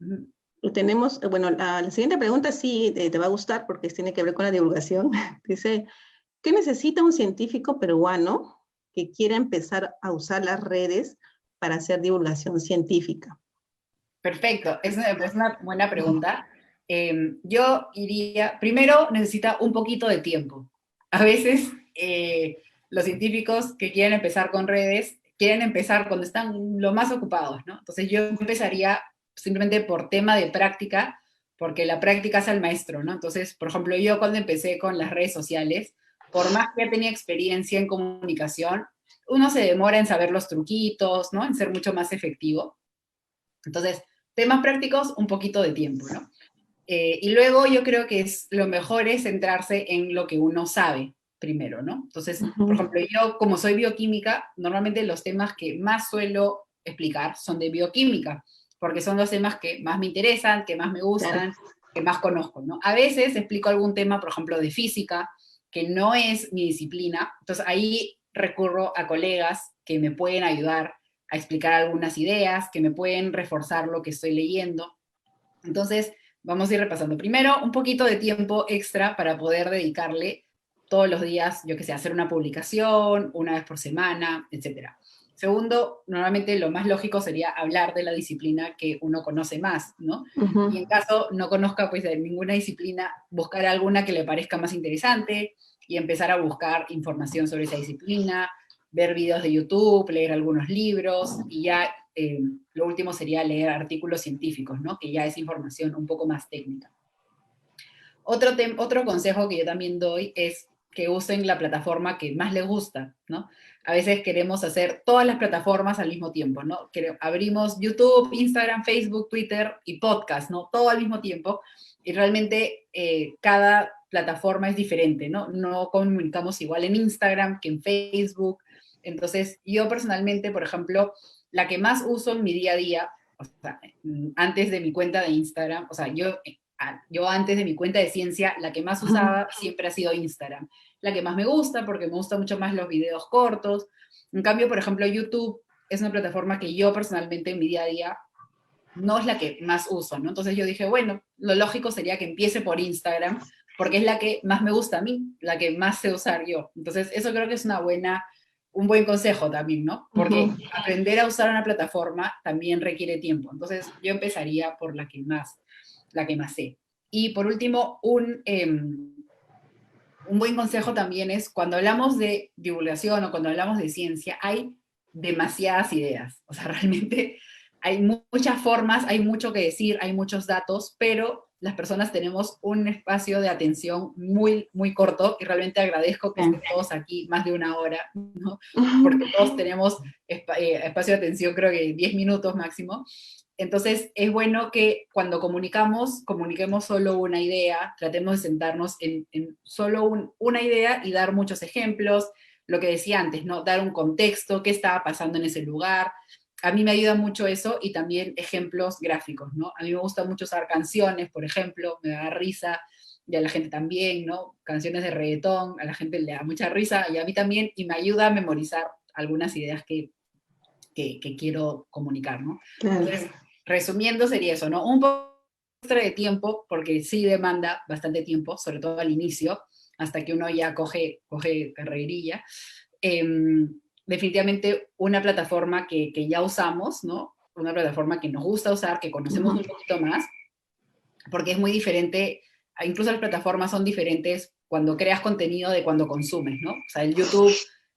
Ujú. Y tenemos, bueno, la siguiente pregunta sí te va a gustar porque tiene que ver con la divulgación. Dice, ¿qué necesita un científico peruano que quiera empezar a usar las redes para hacer divulgación científica? Perfecto, es una buena pregunta. Yo iría, primero necesita un poquito de tiempo. A veces los científicos que quieren empezar con redes quieren empezar cuando están lo más ocupados, ¿no? Entonces yo empezaría simplemente por tema de práctica, porque la práctica es al maestro, ¿no? Entonces, por ejemplo, yo cuando empecé con las redes sociales, por más que ya tenía experiencia en comunicación, uno se demora en saber los truquitos, ¿no? En ser mucho más efectivo. Entonces, temas prácticos, un poquito de tiempo, ¿no? Y luego yo creo que lo mejor es centrarse en lo que uno sabe primero, ¿no? Entonces, por Ujú, ejemplo, yo como soy bioquímica, normalmente los temas que más suelo explicar son de bioquímica, porque son los temas que más me interesan, que más me claro. gustan, que más conozco, ¿no? A veces explico algún tema, por ejemplo, de física, que no es mi disciplina, entonces ahí recurro a colegas que me pueden ayudar a explicar algunas ideas, que me pueden reforzar lo que estoy leyendo. Entonces, vamos a ir repasando. Primero, un poquito de tiempo extra para poder dedicarle todos los días, yo que sé, hacer una publicación, una vez por semana, etcétera. Segundo, normalmente lo más lógico sería hablar de la disciplina que uno conoce más, ¿no? Ujú. Y en caso no conozca pues de ninguna disciplina, buscar alguna que le parezca más interesante y empezar a buscar información sobre esa disciplina, ver videos de YouTube, leer algunos libros y ya lo último sería leer artículos científicos, ¿no? Que ya es información un poco más técnica. Otro consejo que yo también doy es que usen la plataforma que más les gusta, ¿no? A veces queremos hacer todas las plataformas al mismo tiempo, ¿no? Abrimos YouTube, Instagram, Facebook, Twitter y podcast, ¿no? Todo al mismo tiempo. Y realmente cada plataforma es diferente, ¿no? No comunicamos igual en Instagram que en Facebook. Entonces, yo personalmente, por ejemplo, la que más uso en mi día a día, o sea, antes de mi cuenta de Instagram, o sea, yo yo antes de mi cuenta de ciencia, la que más usaba siempre ha sido Instagram. La que más me gusta, porque me gustan mucho más los videos cortos. En cambio, por ejemplo, YouTube es una plataforma que yo personalmente en mi día a día no es la que más uso, ¿no? Entonces yo dije, bueno, lo lógico sería que empiece por Instagram, porque es la que más me gusta a mí, la que más sé usar yo. Entonces eso creo que es un buen consejo también, ¿no? Porque aprender a usar una plataforma también requiere tiempo. Entonces yo empezaría por la que más sé. Y por último, un buen consejo también es cuando hablamos de divulgación o cuando hablamos de ciencia, hay demasiadas ideas. O sea, realmente hay muchas formas, hay mucho que decir, hay muchos datos, pero las personas tenemos un espacio de atención muy, muy corto y realmente agradezco que estén todos aquí más de una hora, ¿no? Porque todos tenemos espacio de atención creo que 10 minutos máximo. Entonces, es bueno que cuando comuniquemos solo una idea, tratemos de sentarnos en solo una idea y dar muchos ejemplos, lo que decía antes, ¿no? Dar un contexto, qué estaba pasando en ese lugar. A mí me ayuda mucho eso y también ejemplos gráficos, ¿no? A mí me gusta mucho usar canciones, por ejemplo, me da risa, y a la gente también, ¿no? Canciones de reggaetón, a la gente le da mucha risa y a mí también, y me ayuda a memorizar algunas ideas que quiero comunicar, ¿no? Claro. Entonces, resumiendo sería eso, ¿no? Un poco extra de tiempo, porque sí demanda bastante tiempo, sobre todo al inicio, hasta que uno ya coge carrerilla. Definitivamente una plataforma que ya usamos, ¿no? Una plataforma que nos gusta usar, que conocemos un poquito más, porque es muy diferente, incluso las plataformas son diferentes cuando creas contenido de cuando consumes, ¿no? O sea, el YouTube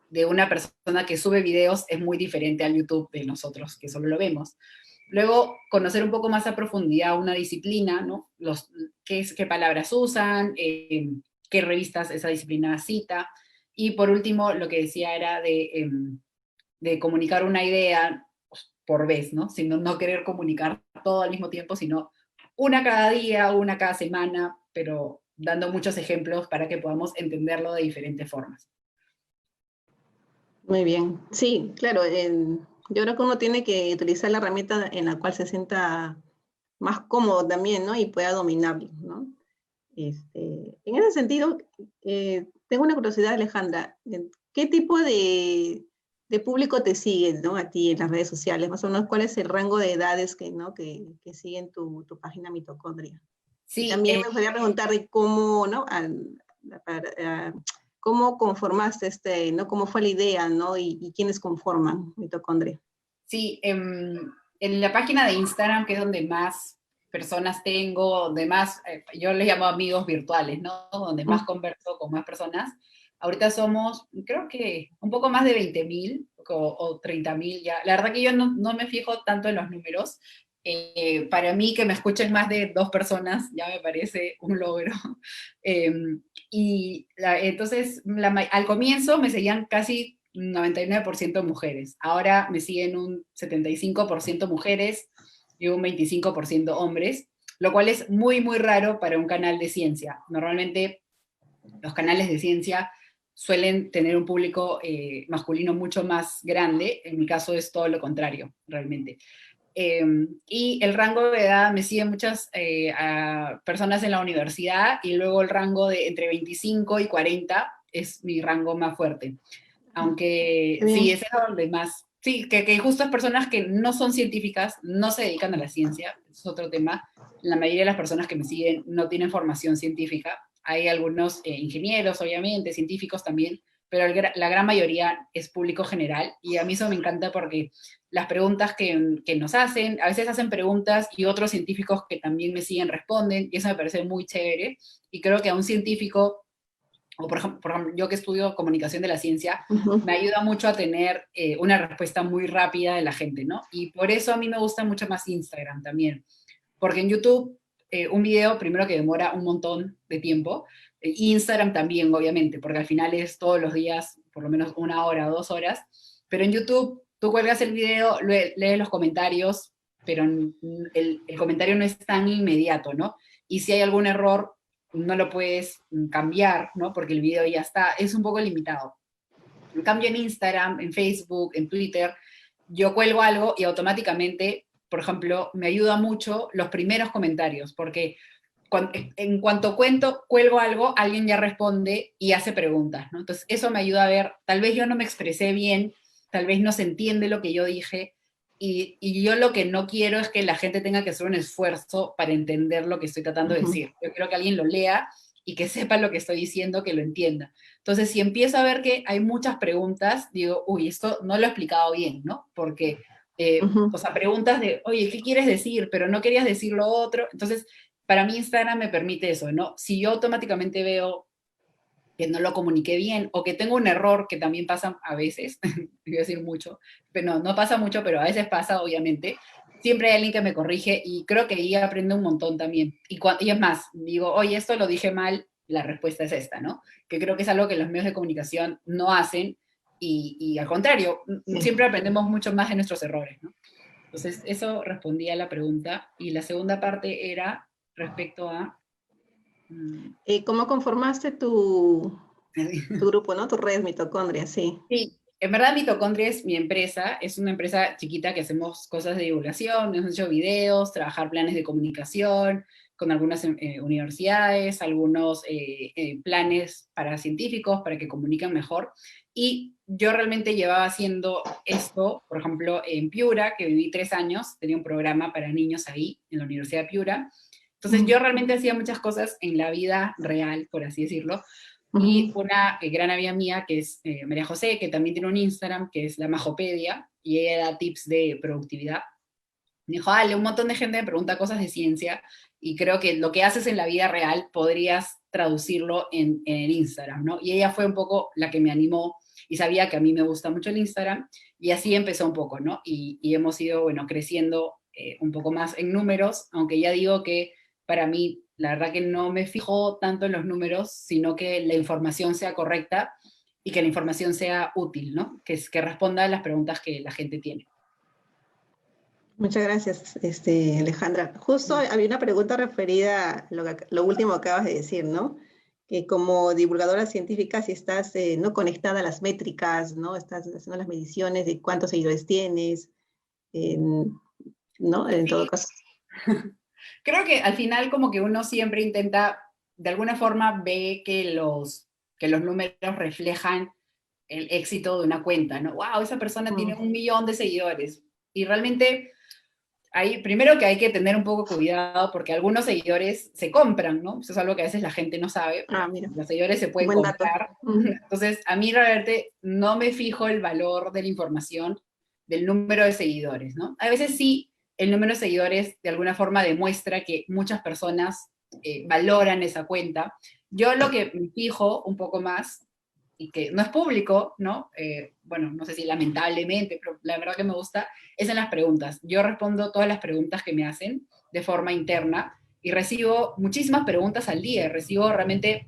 de una persona que sube videos es muy diferente al YouTube de nosotros, que solo lo vemos. Luego, conocer un poco más a profundidad una disciplina, ¿no? Qué palabras usan, qué revistas esa disciplina cita. Y por último, lo que decía era de comunicar una idea por vez, ¿no? Sino no querer comunicar todo al mismo tiempo, sino una cada día, una cada semana, pero dando muchos ejemplos para que podamos entenderlo de diferentes formas. Muy bien. Sí, claro. Yo creo que uno tiene que utilizar la herramienta en la cual se sienta más cómodo también, ¿no? Y pueda dominarlo, ¿no? En ese sentido, tengo una curiosidad, Alejandra. ¿Qué tipo de público te sigue, ¿no? A ti en las redes sociales? Más o menos, ¿cuál es el rango de edades ¿no? que siguen tu página Mitocondria? Y Sí, también me gustaría preguntar de cómo, ¿no? ¿Cómo conformaste ¿no? ¿Cómo fue la idea, ¿no? Y quiénes conforman Mitocondria? Sí, en la página de Instagram, que es donde más personas tengo, donde más, yo les llamo amigos virtuales, ¿no? Donde más converso con más personas. Ahorita somos, creo que un poco más de 20.000 o 30.000 ya. La verdad que yo no me fijo tanto en los números. Para mí que me escuchen más de 2 personas ya me parece un logro. Entonces, al comienzo me seguían casi 99% mujeres. Ahora me siguen un 75% mujeres y un 25% hombres, lo cual es muy, muy raro para un canal de ciencia. Normalmente los canales de ciencia suelen tener un público masculino mucho más grande. En mi caso es todo lo contrario, realmente. Y el rango de edad me siguen muchas personas en la universidad y luego el rango de entre 25 y 40 es mi rango más fuerte. Aunque sí, ese es donde más, sí, que justo las personas que no son científicas no se dedican a la ciencia, es otro tema. La mayoría de las personas que me siguen no tienen formación científica. Hay algunos ingenieros, obviamente, científicos también, pero la gran mayoría es público general y a mí eso me encanta porque las preguntas que nos hacen, a veces hacen preguntas y otros científicos que también me siguen responden y eso me parece muy chévere y creo que a un científico o por ejemplo, yo que estudio comunicación de la ciencia, me ayuda mucho a tener una respuesta muy rápida de la gente, ¿no? Y por eso a mí me gusta mucho más Instagram también, porque en YouTube un video primero que demora un montón de tiempo, Instagram también, obviamente, porque al final es todos los días, por lo menos 1 hora o 2 horas, pero en YouTube tú cuelgas el video, lees los comentarios, pero el comentario no es tan inmediato, ¿no? Y si hay algún error, no lo puedes cambiar, ¿no? Porque el video ya está, es un poco limitado. En cambio en Instagram, en Facebook, en Twitter, yo cuelgo algo y automáticamente, por ejemplo, me ayuda mucho los primeros comentarios, porque en cuanto cuelgo algo, alguien ya responde y hace preguntas, ¿no? Entonces, eso me ayuda a ver, tal vez yo no me expresé bien, tal vez no se entiende lo que yo dije, y yo lo que no quiero es que la gente tenga que hacer un esfuerzo para entender lo que estoy tratando de decir. Yo quiero que alguien lo lea y que sepa lo que estoy diciendo, que lo entienda. Entonces, si empiezo a ver que hay muchas preguntas, digo, uy, esto no lo he explicado bien, ¿no? Porque, o sea, preguntas de, oye, ¿qué quieres decir? Pero no querías decir lo otro. Entonces, para mí Instagram me permite eso, ¿no? Si yo automáticamente veo que no lo comuniqué bien o que tengo un error, que también pasa a veces, voy a decir mucho, pero no pasa mucho, pero a veces pasa, obviamente, siempre hay alguien que me corrige y creo que ahí aprendo un montón también. Y es más, digo, oye, esto lo dije mal, la respuesta es esta, ¿no? Que creo que es algo que los medios de comunicación no hacen y al contrario, siempre aprendemos mucho más de nuestros errores, ¿no? Entonces, eso respondía a la pregunta. Y la segunda parte era respecto a... ¿Cómo conformaste tu grupo, ¿no? Tu red mitocondria, sí. Sí, en verdad Mitocondria es mi empresa, es una empresa chiquita que hacemos cosas de divulgación, hemos hecho videos, trabajar planes de comunicación con algunas universidades, algunos planes para científicos para que comuniquen mejor. Y yo realmente llevaba haciendo esto, por ejemplo, en Piura, que viví 3 años, tenía un programa para niños ahí, en la Universidad de Piura. Entonces yo realmente hacía muchas cosas en la vida real, por así decirlo, y una gran amiga mía, que es María José, que también tiene un Instagram, que es la Majopedia, y ella da tips de productividad. Me dijo, dale, un montón de gente me pregunta cosas de ciencia, y creo que lo que haces en la vida real podrías traducirlo en el Instagram, ¿no? Y ella fue un poco la que me animó, y sabía que a mí me gusta mucho el Instagram, y así empezó un poco, ¿no? Y hemos ido, bueno, creciendo un poco más en números, aunque ya digo que para mí, la verdad que no me fijo tanto en los números, sino que la información sea correcta y que la información sea útil, ¿no? Que responda a las preguntas que la gente tiene. Muchas gracias, Alejandra. Justo había una pregunta referida a lo último que acabas de decir, ¿no? Que como divulgadora científica, si estás no conectada a las métricas, ¿no? Estás haciendo las mediciones de cuántos seguidores tienes, ¿no? En todo caso. Creo que al final como que uno siempre intenta, de alguna forma ve que los números reflejan el éxito de una cuenta, ¿no? ¡Wow! Esa persona tiene 1 millón de seguidores. Y realmente primero que hay que tener un poco cuidado porque algunos seguidores se compran, ¿no? Eso es algo que a veces la gente no sabe. Mira. Los seguidores se pueden Buen dato. comprar. Entonces, a mí realmente no me fijo el valor de la información del número de seguidores, ¿no? A veces sí, el número de seguidores de alguna forma demuestra que muchas personas valoran esa cuenta. Yo lo que me fijo un poco más y que no es público, ¿no? Bueno, no sé si lamentablemente, pero la verdad que me gusta, es en las preguntas. Yo respondo todas las preguntas que me hacen de forma interna y recibo muchísimas preguntas al día, recibo realmente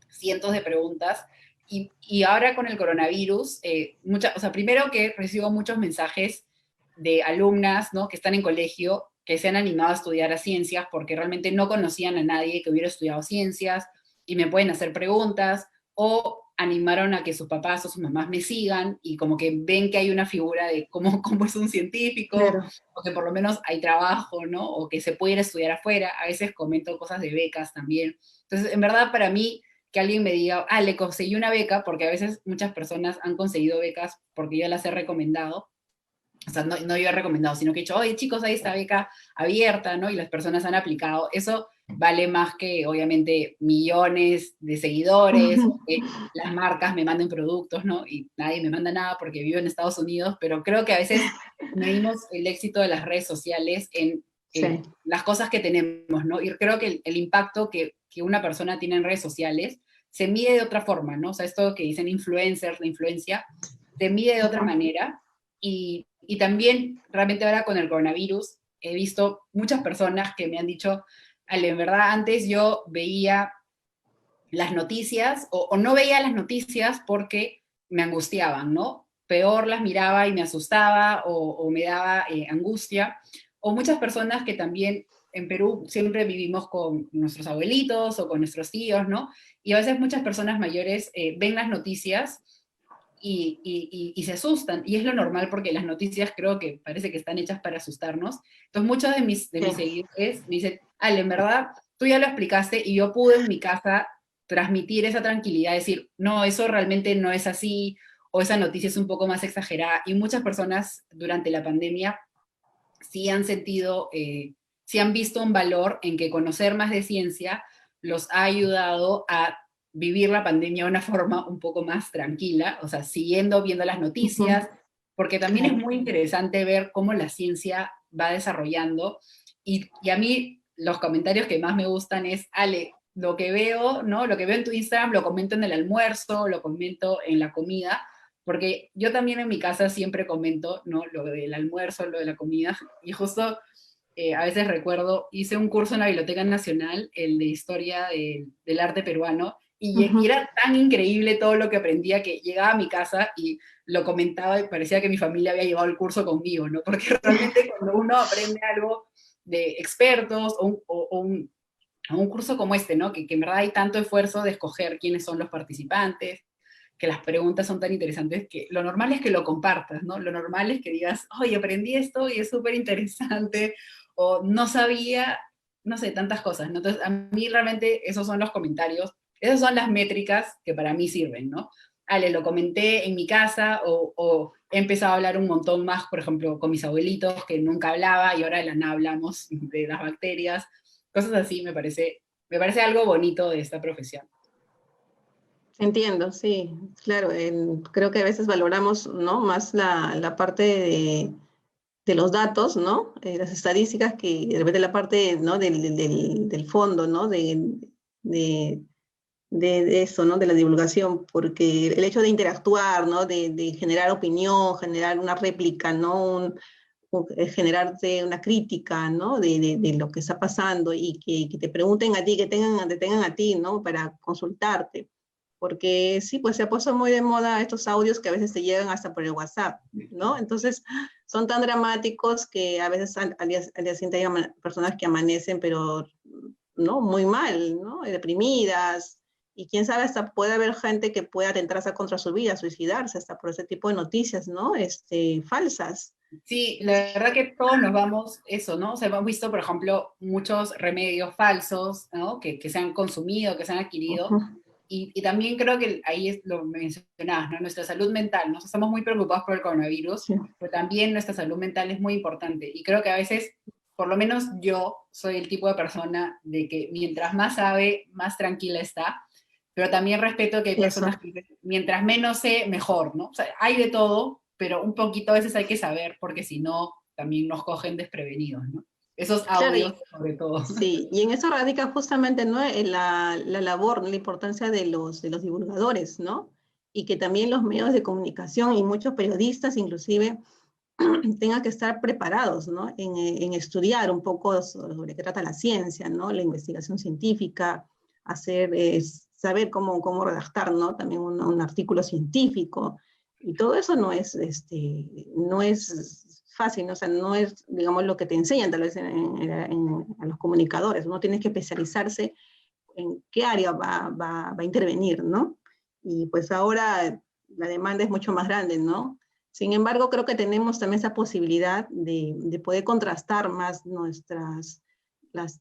cientos de preguntas. Y ahora con el coronavirus, o sea, primero que recibo muchos mensajes de alumnas, ¿no? Que están en colegio, que se han animado a estudiar a ciencias porque realmente no conocían a nadie que hubiera estudiado ciencias y me pueden hacer preguntas, o animaron a que sus papás o sus mamás me sigan y como que ven que hay una figura de cómo es un científico, Claro. o que por lo menos hay trabajo, ¿no? O que se puede ir a estudiar afuera. A veces comento cosas de becas también. Entonces, en verdad, para mí, que alguien me diga, le conseguí una beca, porque a veces muchas personas han conseguido becas porque yo las he recomendado, o sea, no yo he recomendado, sino que he dicho, oye chicos, hay esta beca abierta, ¿no? Y las personas han aplicado. Eso vale más que, obviamente, millones de seguidores, o que las marcas me manden productos, ¿no? Y nadie me manda nada porque vivo en Estados Unidos, pero creo que a veces medimos el éxito de las redes sociales en las cosas que tenemos, ¿no? Y creo que el impacto que una persona tiene en redes sociales se mide de otra forma, ¿no? O sea, esto que dicen influencers, la influencia, se mide de otra manera. Y también, realmente ahora con el coronavirus, he visto muchas personas que me han dicho, Ale, en verdad antes yo veía las noticias o no veía las noticias porque me angustiaban, ¿no? Peor las miraba y me asustaba o me daba angustia. O muchas personas que también en Perú siempre vivimos con nuestros abuelitos o con nuestros tíos, ¿no? Y a veces muchas personas mayores ven las noticias y se asustan. Y es lo normal porque las noticias creo que parece que están hechas para asustarnos. Entonces muchos de mis seguidores me dicen, Ale, en verdad, tú ya lo explicaste y yo pude en mi casa transmitir esa tranquilidad, decir, no, eso realmente no es así, o esa noticia es un poco más exagerada. Y muchas personas durante la pandemia sí han sentido, sí han visto un valor en que conocer más de ciencia los ha ayudado a vivir la pandemia de una forma un poco más tranquila, o sea, siguiendo viendo las noticias, porque también es Claro. muy interesante ver cómo la ciencia va desarrollando. Y a mí los comentarios que más me gustan es, Ale, lo que veo, ¿no? Lo que veo en tu Instagram lo comento en el almuerzo, lo comento en la comida, porque yo también en mi casa siempre comento, ¿no? Lo del almuerzo, lo de la comida, y justo a veces recuerdo, hice un curso en la Biblioteca Nacional, el de Historia del Arte Peruano, y Ujú. era tan increíble todo lo que aprendía que llegaba a mi casa y lo comentaba y parecía que mi familia había llevado el curso conmigo, ¿no? Porque realmente cuando uno aprende algo de expertos o un curso como este, ¿no? Que en verdad hay tanto esfuerzo de escoger quiénes son los participantes, que las preguntas son tan interesantes, que lo normal es que lo compartas, ¿no? Lo normal es que digas, oye, aprendí esto y es súper interesante, o no sabía, no sé, tantas cosas, ¿no? Entonces, a mí realmente esos son los comentarios, esas son las métricas que para mí sirven, ¿no? Ale, lo comenté en mi casa, o he empezado a hablar un montón más, por ejemplo, con mis abuelitos, que nunca hablaba, y ahora de la nada hablamos de las bacterias, cosas así, me parece algo bonito de esta profesión. Entiendo, sí, claro. Creo que a veces valoramos, ¿no? Más la parte de los datos, ¿no? Las estadísticas, que de repente la parte, ¿no? Del fondo, ¿no? De, de eso, ¿no? De la divulgación, porque el hecho de interactuar, ¿no? De generar opinión, generar una réplica, ¿no? Generarte una crítica, ¿no? De lo que está pasando, y que te pregunten a ti, te tengan a ti, ¿no? Para consultarte. Porque sí, pues se ha puesto muy de moda estos audios que a veces te llegan hasta por el WhatsApp, ¿no? Entonces son tan dramáticos que a veces al día siguiente hay personas que amanecen, pero, ¿no? Muy mal, ¿no? Deprimidas. Y quién sabe, hasta puede haber gente que pueda atentarse contra su vida, suicidarse, hasta por ese tipo de noticias, ¿no? Falsas. Sí, la verdad que todos nos vamos, eso, ¿no? O sea, hemos visto, por ejemplo, muchos remedios falsos, ¿no? Que se han consumido, que se han adquirido, Ujú. y también creo que ahí es lo que mencionabas, ¿no? Nuestra salud mental, ¿no? Estamos muy preocupados por el coronavirus, Sí. pero también nuestra salud mental es muy importante, y creo que a veces, por lo menos yo soy el tipo de persona de que mientras más sabe, más tranquila está, pero también respeto que hay personas Eso. que dicen, mientras menos sé, mejor, ¿no? O sea, hay de todo, pero un poquito a veces hay que saber, porque si no, también nos cogen desprevenidos, ¿no? Esos Claro, audios, sobre todo. sí, y en eso radica justamente, ¿no? En la labor, ¿no? La importancia de los divulgadores, ¿no? Y que también los medios de comunicación y muchos periodistas inclusive tengan que estar preparados, ¿no? En estudiar un poco sobre qué trata la ciencia, ¿no? La investigación científica, saber cómo redactar, ¿no? También un artículo científico. Y todo eso no es fácil, ¿no? O sea, no es, digamos, lo que te enseñan tal vez a los comunicadores. Uno tiene que especializarse en qué área va a intervenir, ¿no? Y pues ahora la demanda es mucho más grande, ¿no? Sin embargo, creo que tenemos también esa posibilidad de poder contrastar más las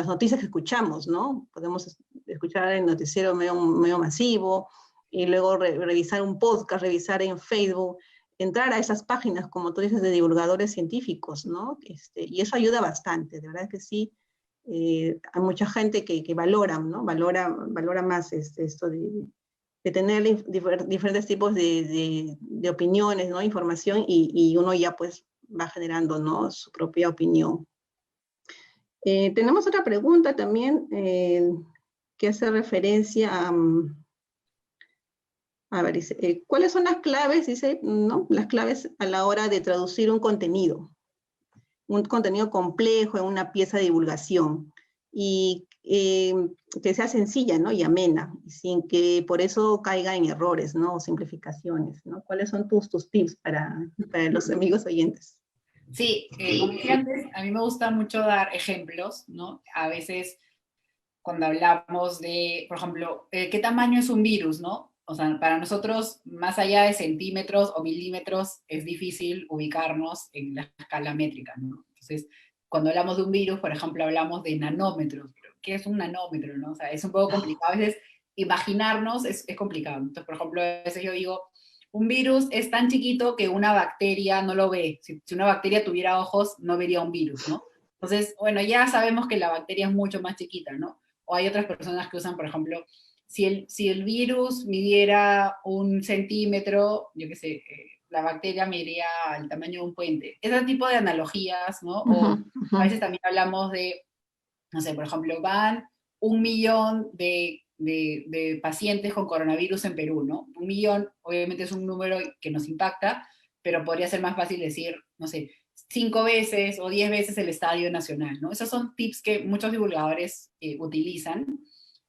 noticias que escuchamos, ¿no? Podemos escuchar el noticiero medio masivo, y luego revisar un podcast, revisar en Facebook, entrar a esas páginas, como tú dices, de divulgadores científicos, ¿no? Y eso ayuda bastante, de verdad que sí. Hay mucha gente que valora, ¿no? Valora más esto de tener diferentes tipos de opiniones, ¿no? Información, y uno ya pues va generando, ¿no? Su propia opinión. Tenemos otra pregunta también, que hace referencia a ver, dice, ¿cuáles son las claves, dice, ¿no? Las claves a la hora de traducir un contenido complejo en una pieza de divulgación, y que sea sencilla, ¿no? Y amena, sin que por eso caiga en errores, ¿no? O simplificaciones, ¿no? ¿Cuáles son tus tips para los amigos oyentes? Sí, como decía antes, a mí me gusta mucho dar ejemplos, ¿no? A veces cuando hablamos de, por ejemplo, ¿qué tamaño es un virus, no? O sea, para nosotros, más allá de centímetros o milímetros, es difícil ubicarnos en la escala métrica, ¿no? Entonces, cuando hablamos de un virus, por ejemplo, hablamos de nanómetros. qué es un nanómetro, ¿no? O sea, es un poco complicado. A veces imaginarnos es complicado. Entonces, por ejemplo, a veces yo digo, un virus es tan chiquito que una bacteria no lo ve. Si una bacteria tuviera ojos, no vería un virus, ¿no? Entonces, bueno, ya sabemos que la bacteria es mucho más chiquita, ¿no? O hay otras personas que usan, por ejemplo, si el virus midiera 1 centímetro, yo qué sé, la bacteria mediría el tamaño de un puente. Ese tipo de analogías, ¿no? Ujú, O ujú. a veces también hablamos de, no sé, por ejemplo, van 1 millón de pacientes con coronavirus en Perú, ¿no? 1 millón, obviamente es un número que nos impacta, pero podría ser más fácil decir, no sé, 5 veces o 10 veces el Estadio Nacional, ¿no? Esos son tips que muchos divulgadores utilizan.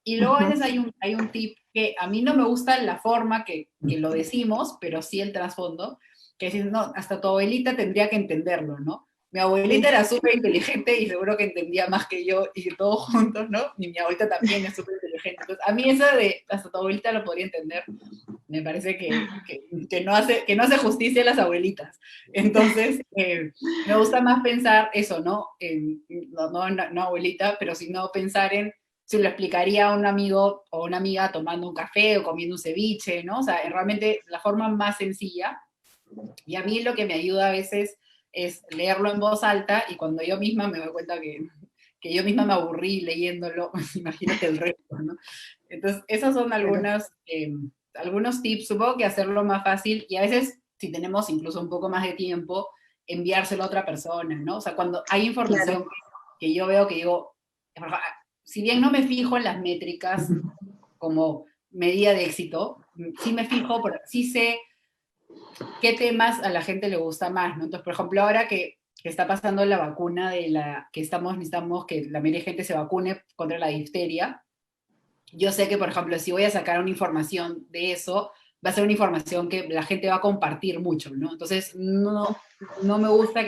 Y luego a Ujú. veces hay un tip que a mí no me gusta la forma que lo decimos, pero sí el trasfondo, que es, no, hasta tu abuelita tendría que entenderlo, ¿no? Mi abuelita Sí, era súper inteligente y seguro que entendía más que yo y todos juntos, ¿no? Y mi abuelita también es súper inteligente. Entonces, a mí eso de hasta tu abuelita lo podría entender, me parece que no hace justicia a las abuelitas. Entonces, me gusta más pensar eso, ¿no? No abuelita, pero sino pensar en si lo explicaría a un amigo o una amiga tomando un café o comiendo un ceviche, ¿no? O sea, realmente la forma más sencilla. Y a mí lo que me ayuda a veces es leerlo en voz alta y cuando yo misma me doy cuenta que yo misma me aburrí leyéndolo, imagínate el resto, ¿no? Entonces, esos son claro. algunos tips, supongo que hacerlo más fácil y a veces, si tenemos incluso un poco más de tiempo, enviárselo a otra persona, ¿no? O sea, cuando hay Claro. información que yo veo que digo, si bien no me fijo en las métricas como medida de éxito, sí me fijo, sí sé qué temas a la gente le gusta más, ¿no? Entonces, por ejemplo, ahora que está pasando la vacuna necesitamos que la mayoría de gente se vacune contra la difteria, yo sé que, por ejemplo, si voy a sacar una información de eso, va a ser una información que la gente va a compartir mucho, ¿no? Entonces, no me gusta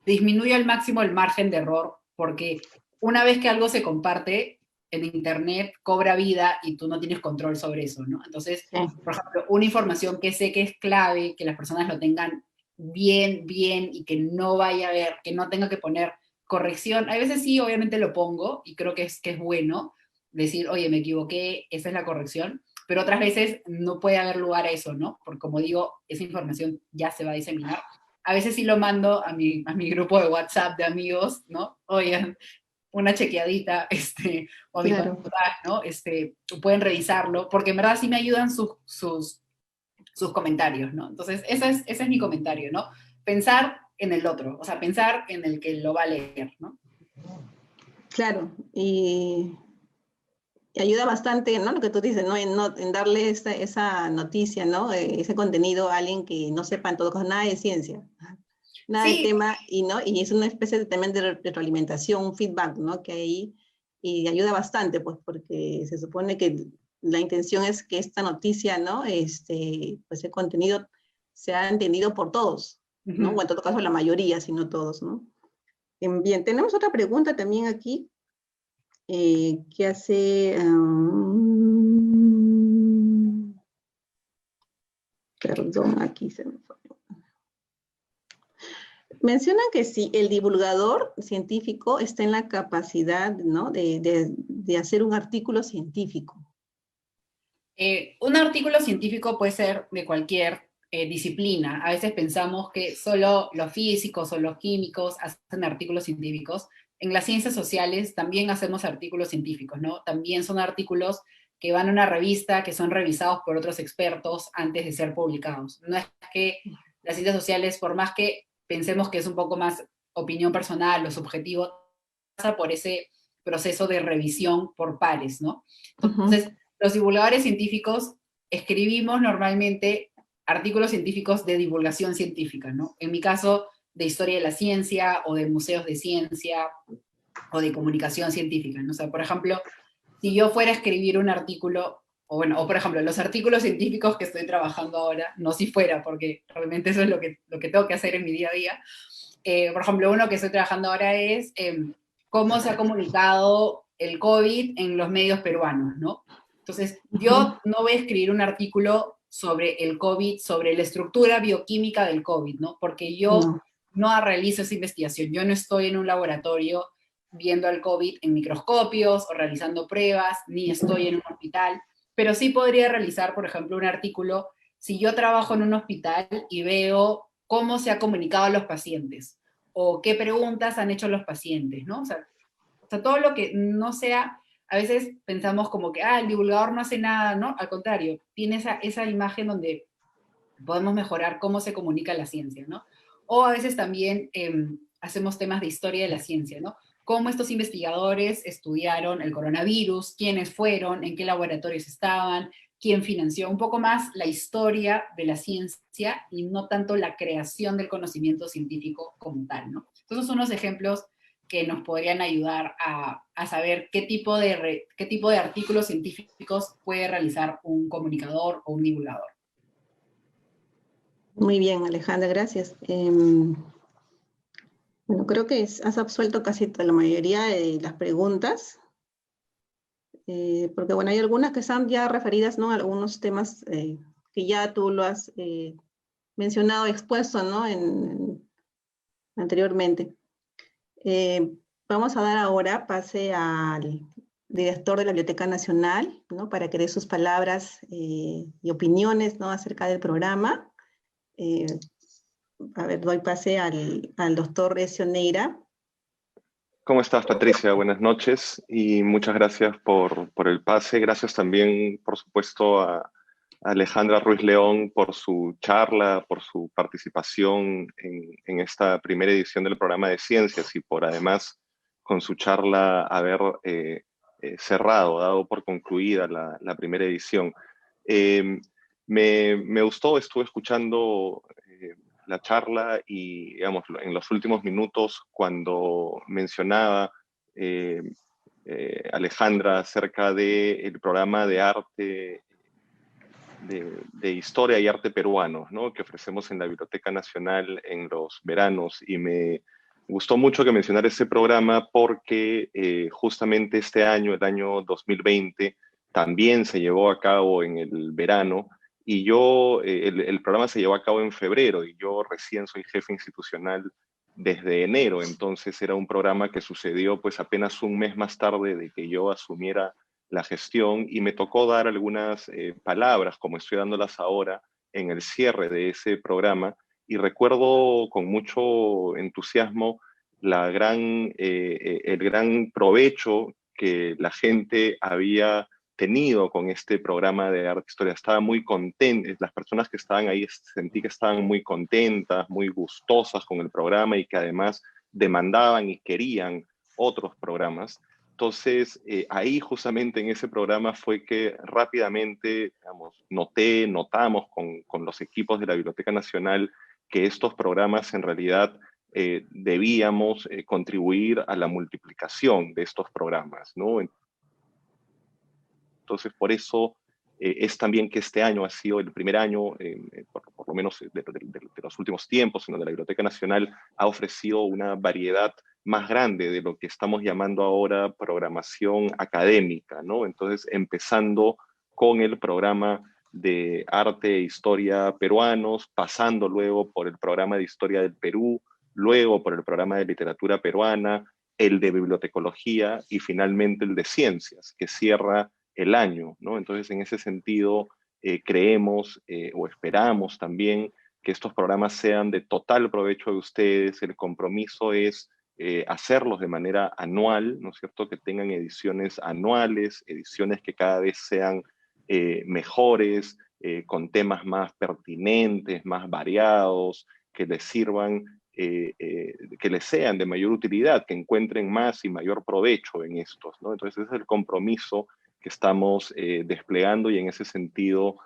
disminuya al máximo el margen de error, porque una vez que algo se comparte en Internet, cobra vida y tú no tienes control sobre eso, ¿no? Entonces, Sí. por ejemplo, una información que sé que es clave, que las personas lo tengan bien, bien y que no vaya a haber, que no tenga que poner corrección. A veces sí, obviamente lo pongo y creo que es bueno, decir, oye, me equivoqué, esa es la corrección, pero otras veces no puede haber lugar a eso, ¿no? Porque como digo, esa información ya se va a diseminar. A veces sí lo mando a mi grupo de WhatsApp de amigos, ¿no? Oigan, una chequeadita, o mis Claro. papás, ¿no? Pueden revisarlo, porque en verdad sí me ayudan sus comentarios, ¿no? Entonces, ese es mi comentario, ¿no? Pensar en el otro, o sea, pensar en el que lo va a leer, ¿no? Claro. Y ayuda bastante, ¿no? Lo que tú dices, ¿no? En darle esa noticia, ¿no? Ese contenido a alguien que no sepa en todo caso nada de ciencia, nada del Sí, tema, y, ¿no? Y es una especie también de retroalimentación, un feedback, ¿no? Que hay, y ayuda bastante, pues, porque se supone que la intención es que esta noticia, ¿no? Pues el contenido sea entendido por todos, ¿no? O uh-huh. en todo caso la mayoría, si no todos, ¿no? Bien, tenemos otra pregunta también aquí que hace, perdón, aquí se me fue. Mencionan que si el divulgador científico está en la capacidad, ¿no? de hacer un artículo científico. Un artículo científico puede ser de cualquier disciplina. A veces pensamos que solo los físicos o los químicos hacen artículos científicos. En las ciencias sociales también hacemos artículos científicos, ¿no? También son artículos que van a una revista, que son revisados por otros expertos antes de ser publicados. No es que las ciencias sociales, por más que pensemos que es un poco más opinión personal o subjetivo, pasa por ese proceso de revisión por pares, ¿no? Uh -huh. Entonces, los divulgadores científicos escribimos normalmente artículos científicos de divulgación científica, ¿no? En mi caso, de historia de la ciencia o de museos de ciencia o de comunicación científica, ¿no? O sea, por ejemplo, si yo fuera a escribir un artículo, o por ejemplo, los artículos científicos que estoy trabajando ahora, no si fuera, porque realmente eso es lo que tengo que hacer en mi día a día. Por ejemplo, uno que estoy trabajando ahora es cómo se ha comunicado el COVID en los medios peruanos, ¿no? Entonces, Uh -huh. yo no voy a escribir un artículo sobre el COVID, sobre la estructura bioquímica del COVID, ¿no? Porque yo No. no realizo esa investigación, yo no estoy en un laboratorio viendo al COVID en microscopios o realizando pruebas, ni estoy en un hospital, pero sí podría realizar, por ejemplo, un artículo si yo trabajo en un hospital y veo cómo se ha comunicado a los pacientes o qué preguntas han hecho los pacientes, ¿no? O sea, todo lo que no sea, a veces pensamos como que, el divulgador no hace nada, ¿no? Al contrario, tiene esa imagen donde podemos mejorar cómo se comunica la ciencia, ¿no? O a veces también hacemos temas de historia de la ciencia, ¿no? Cómo estos investigadores estudiaron el coronavirus, quiénes fueron, en qué laboratorios estaban, quién financió, un poco más la historia de la ciencia y no tanto la creación del conocimiento científico como tal, ¿no? Entonces son unos ejemplos que nos podrían ayudar a saber qué tipo de artículos científicos puede realizar un comunicador o un divulgador. Muy bien, Alejandra, gracias. Bueno, creo que has absuelto casi la mayoría de las preguntas, porque bueno, hay algunas que están ya referidas, ¿no?, a algunos temas que ya tú lo has mencionado, expuesto, ¿no?, anteriormente. Vamos a dar ahora pase al director de la Biblioteca Nacional, ¿no?, para que dé sus palabras y opiniones, ¿no?, acerca del programa. A ver, doy pase al doctor Ezio Neira. ¿Cómo estás, Patricia? Buenas noches y muchas gracias por el pase. Gracias también, por supuesto, a Alejandra Ruiz León por su charla, por su participación en esta primera edición del programa de ciencias y por además con su charla haber cerrado, dado por concluida la primera edición. Me gustó, estuve escuchando la charla y, digamos, en los últimos minutos cuando mencionaba Alejandra acerca del programa de arte, de historia y arte peruanos, ¿no?, que ofrecemos en la Biblioteca Nacional en los veranos, y me gustó mucho que mencionara ese programa porque justamente este año, el año 2020, también se llevó a cabo en el verano, y el programa se llevó a cabo en febrero, y yo recién soy jefe institucional desde enero, entonces era un programa que sucedió pues apenas un mes más tarde de que yo asumiera la gestión, y me tocó dar algunas palabras, como estoy dándolas ahora, en el cierre de ese programa, y recuerdo con mucho entusiasmo el gran provecho que la gente había tenido con este programa de arte historia. Estaba muy contenta, las personas que estaban ahí sentí que estaban muy contentas, muy gustosas con el programa y que además demandaban y querían otros programas. Entonces, ahí justamente en ese programa fue que rápidamente, digamos, notamos con los equipos de la Biblioteca Nacional que estos programas en realidad debíamos contribuir a la multiplicación de estos programas, ¿no? Entonces, por eso es también que este año ha sido el primer año, por lo menos de los últimos tiempos, en donde la Biblioteca Nacional ha ofrecido una variedad más grande de lo que estamos llamando ahora programación académica, ¿no? Entonces, empezando con el programa de arte e historia peruanos, pasando luego por el programa de historia del Perú, luego por el programa de literatura peruana, el de bibliotecología y finalmente el de ciencias, que cierra el año, ¿no? Entonces, en ese sentido, creemos o esperamos también que estos programas sean de total provecho de ustedes. El compromiso es hacerlos de manera anual, ¿no es cierto?, que tengan ediciones anuales, ediciones que cada vez sean mejores, con temas más pertinentes, más variados, que les sirvan, que les sean de mayor utilidad, que encuentren más y mayor provecho en estos, ¿no? Entonces, ese es el compromiso que estamos desplegando, y en ese sentido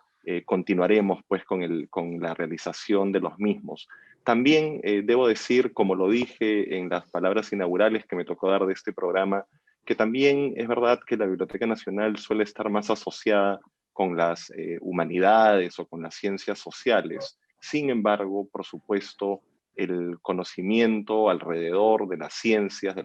continuaremos pues con la realización de los mismos. También debo decir, como lo dije en las palabras inaugurales que me tocó dar de este programa, que también es verdad que la Biblioteca Nacional suele estar más asociada con las humanidades o con las ciencias sociales. Sin embargo, por supuesto, el conocimiento alrededor de las ciencias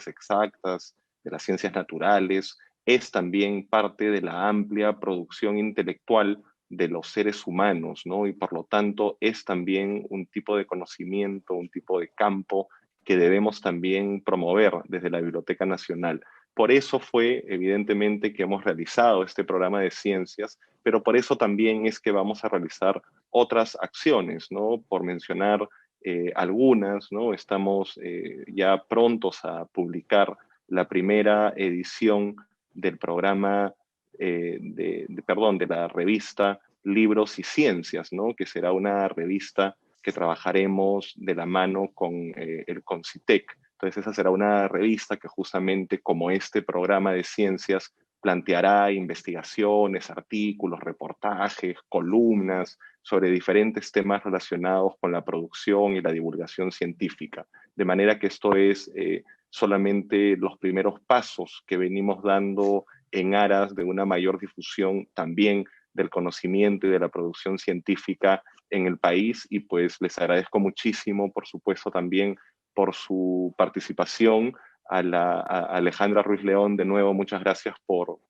exactas, de las ciencias naturales, es también parte de la amplia producción intelectual de los seres humanos, ¿no? Y por lo tanto es también un tipo de conocimiento, un tipo de campo que debemos también promover desde la Biblioteca Nacional. Por eso fue, evidentemente, que hemos realizado este programa de ciencias, pero por eso también es que vamos a realizar otras acciones, ¿no? Por mencionar algunas, ¿no? Estamos ya prontos a publicar la primera edición del programa, de la revista Libros y Ciencias, ¿no? Que será una revista que trabajaremos de la mano con el CONCITEC. Entonces esa será una revista que justamente como este programa de ciencias planteará investigaciones, artículos, reportajes, columnas sobre diferentes temas relacionados con la producción y la divulgación científica. De manera que esto es solamente los primeros pasos que venimos dando en aras de una mayor difusión también del conocimiento y de la producción científica en el país, y pues les agradezco muchísimo, por supuesto, también por su participación. A Alejandra Ruiz León, de nuevo, muchas gracias por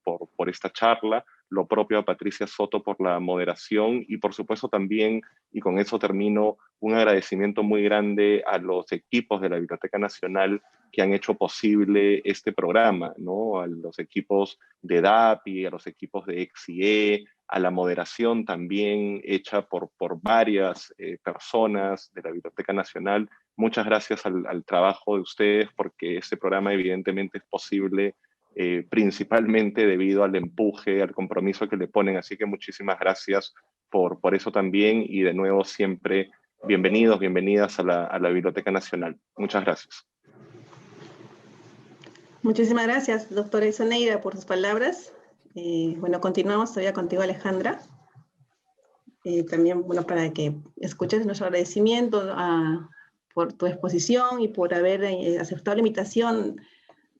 esta charla, lo propio a Patricia Soto por la moderación, y por supuesto también, y con eso termino, un agradecimiento muy grande a los equipos de la Biblioteca Nacional que han hecho posible este programa, ¿no? A los equipos de DAPI, a los equipos de XIE, a la moderación también hecha por varias personas de la Biblioteca Nacional. Muchas gracias al trabajo de ustedes, porque este programa evidentemente es posible principalmente debido al empuje, al compromiso que le ponen. Así que muchísimas gracias por eso también, y de nuevo siempre bienvenidos, bienvenidas a la Biblioteca Nacional. Muchas gracias. Muchísimas gracias, doctora Isoneira, por sus palabras. Bueno, continuamos todavía contigo, Alejandra. También, bueno, para que escuches nuestro agradecimiento por tu exposición y por haber aceptado la invitación,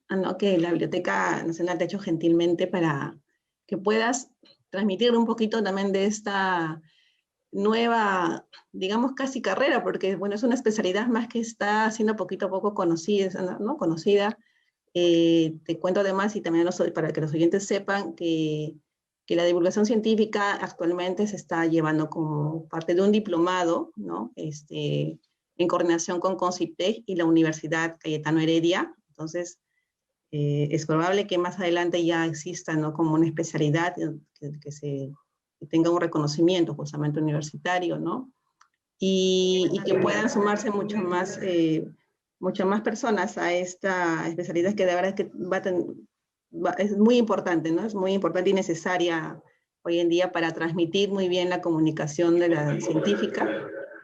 ¿no?, que la Biblioteca Nacional te ha hecho gentilmente para que puedas transmitir un poquito también de esta nueva, digamos, casi carrera, porque, bueno, es una especialidad más que está siendo poquito a poco conocida, ¿no? Conocida. Te cuento además, y también para que los oyentes sepan, que la divulgación científica actualmente se está llevando como parte de un diplomado, ¿no? En coordinación con CONCITEC y la Universidad Cayetano Heredia. Entonces, es probable que más adelante ya exista, ¿no?, como una especialidad que tenga un reconocimiento justamente universitario, ¿no? Y que puedan sumarse muchas más personas a esta especialidad, que de verdad es que es muy importante, ¿no? Es muy importante y necesaria hoy en día para transmitir muy bien la comunicación de la científica.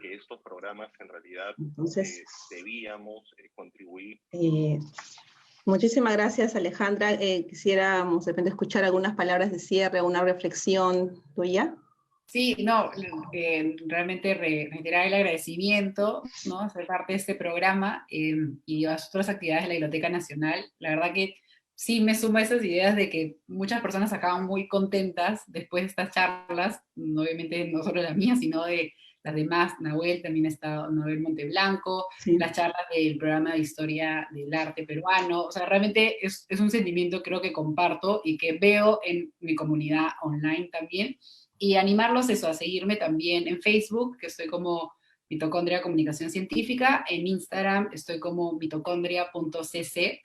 Que estos programas en realidad entonces debíamos contribuir. Muchísimas gracias, Alejandra. Quisiéramos de repente escuchar algunas palabras de cierre, una reflexión tuya. Sí, no, realmente reiterar el agradecimiento, ¿no?, ser parte de este programa y a las otras actividades de la Biblioteca Nacional. La verdad que sí me suma esas ideas de que muchas personas acaban muy contentas después de estas charlas, obviamente no solo la mía, sino de las demás. Nahuel también está, Nahuel Monteblanco, sí. Las charlas del programa de historia del arte peruano. O sea, realmente es un sentimiento, creo, que comparto y que veo en mi comunidad online también. Y animarlos eso, a seguirme también en Facebook, que estoy como Mitocondria Comunicación Científica, en Instagram estoy como mitocondria.cc,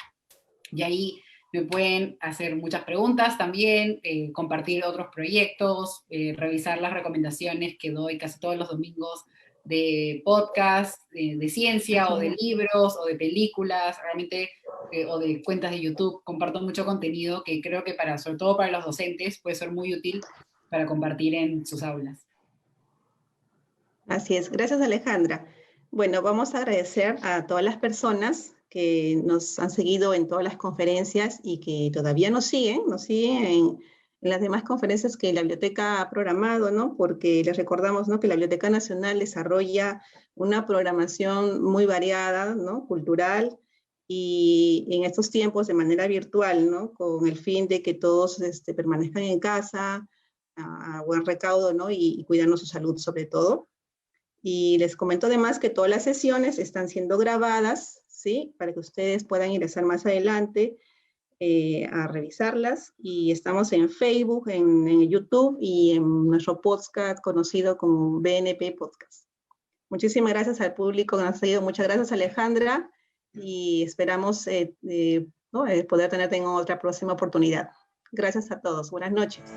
y ahí me pueden hacer muchas preguntas también, compartir otros proyectos, revisar las recomendaciones que doy casi todos los domingos de podcast, de ciencia, o de libros, o de películas, realmente, o de cuentas de YouTube. Comparto mucho contenido que creo que sobre todo para los docentes, puede ser muy útil para compartir en sus aulas. Así es. Gracias, Alejandra. Bueno, vamos a agradecer a todas las personas que nos han seguido en todas las conferencias y que todavía nos siguen en las demás conferencias que la biblioteca ha programado, ¿no? Porque les recordamos, ¿no?, que la Biblioteca Nacional desarrolla una programación muy variada, ¿no?, cultural, y en estos tiempos de manera virtual, ¿no?, con el fin de que todos permanezcan en casa, a buen recaudo, ¿no?, y cuidando su salud sobre todo. Y les comento además que todas las sesiones están siendo grabadas, ¿sí?, para que ustedes puedan ingresar más adelante a revisarlas. Y estamos en Facebook, en YouTube y en nuestro podcast conocido como BNP Podcast. Muchísimas gracias al público que nos ha seguido. Muchas gracias, Alejandra. y esperamos poder tenerte en otra próxima oportunidad. Gracias a todos. Buenas noches.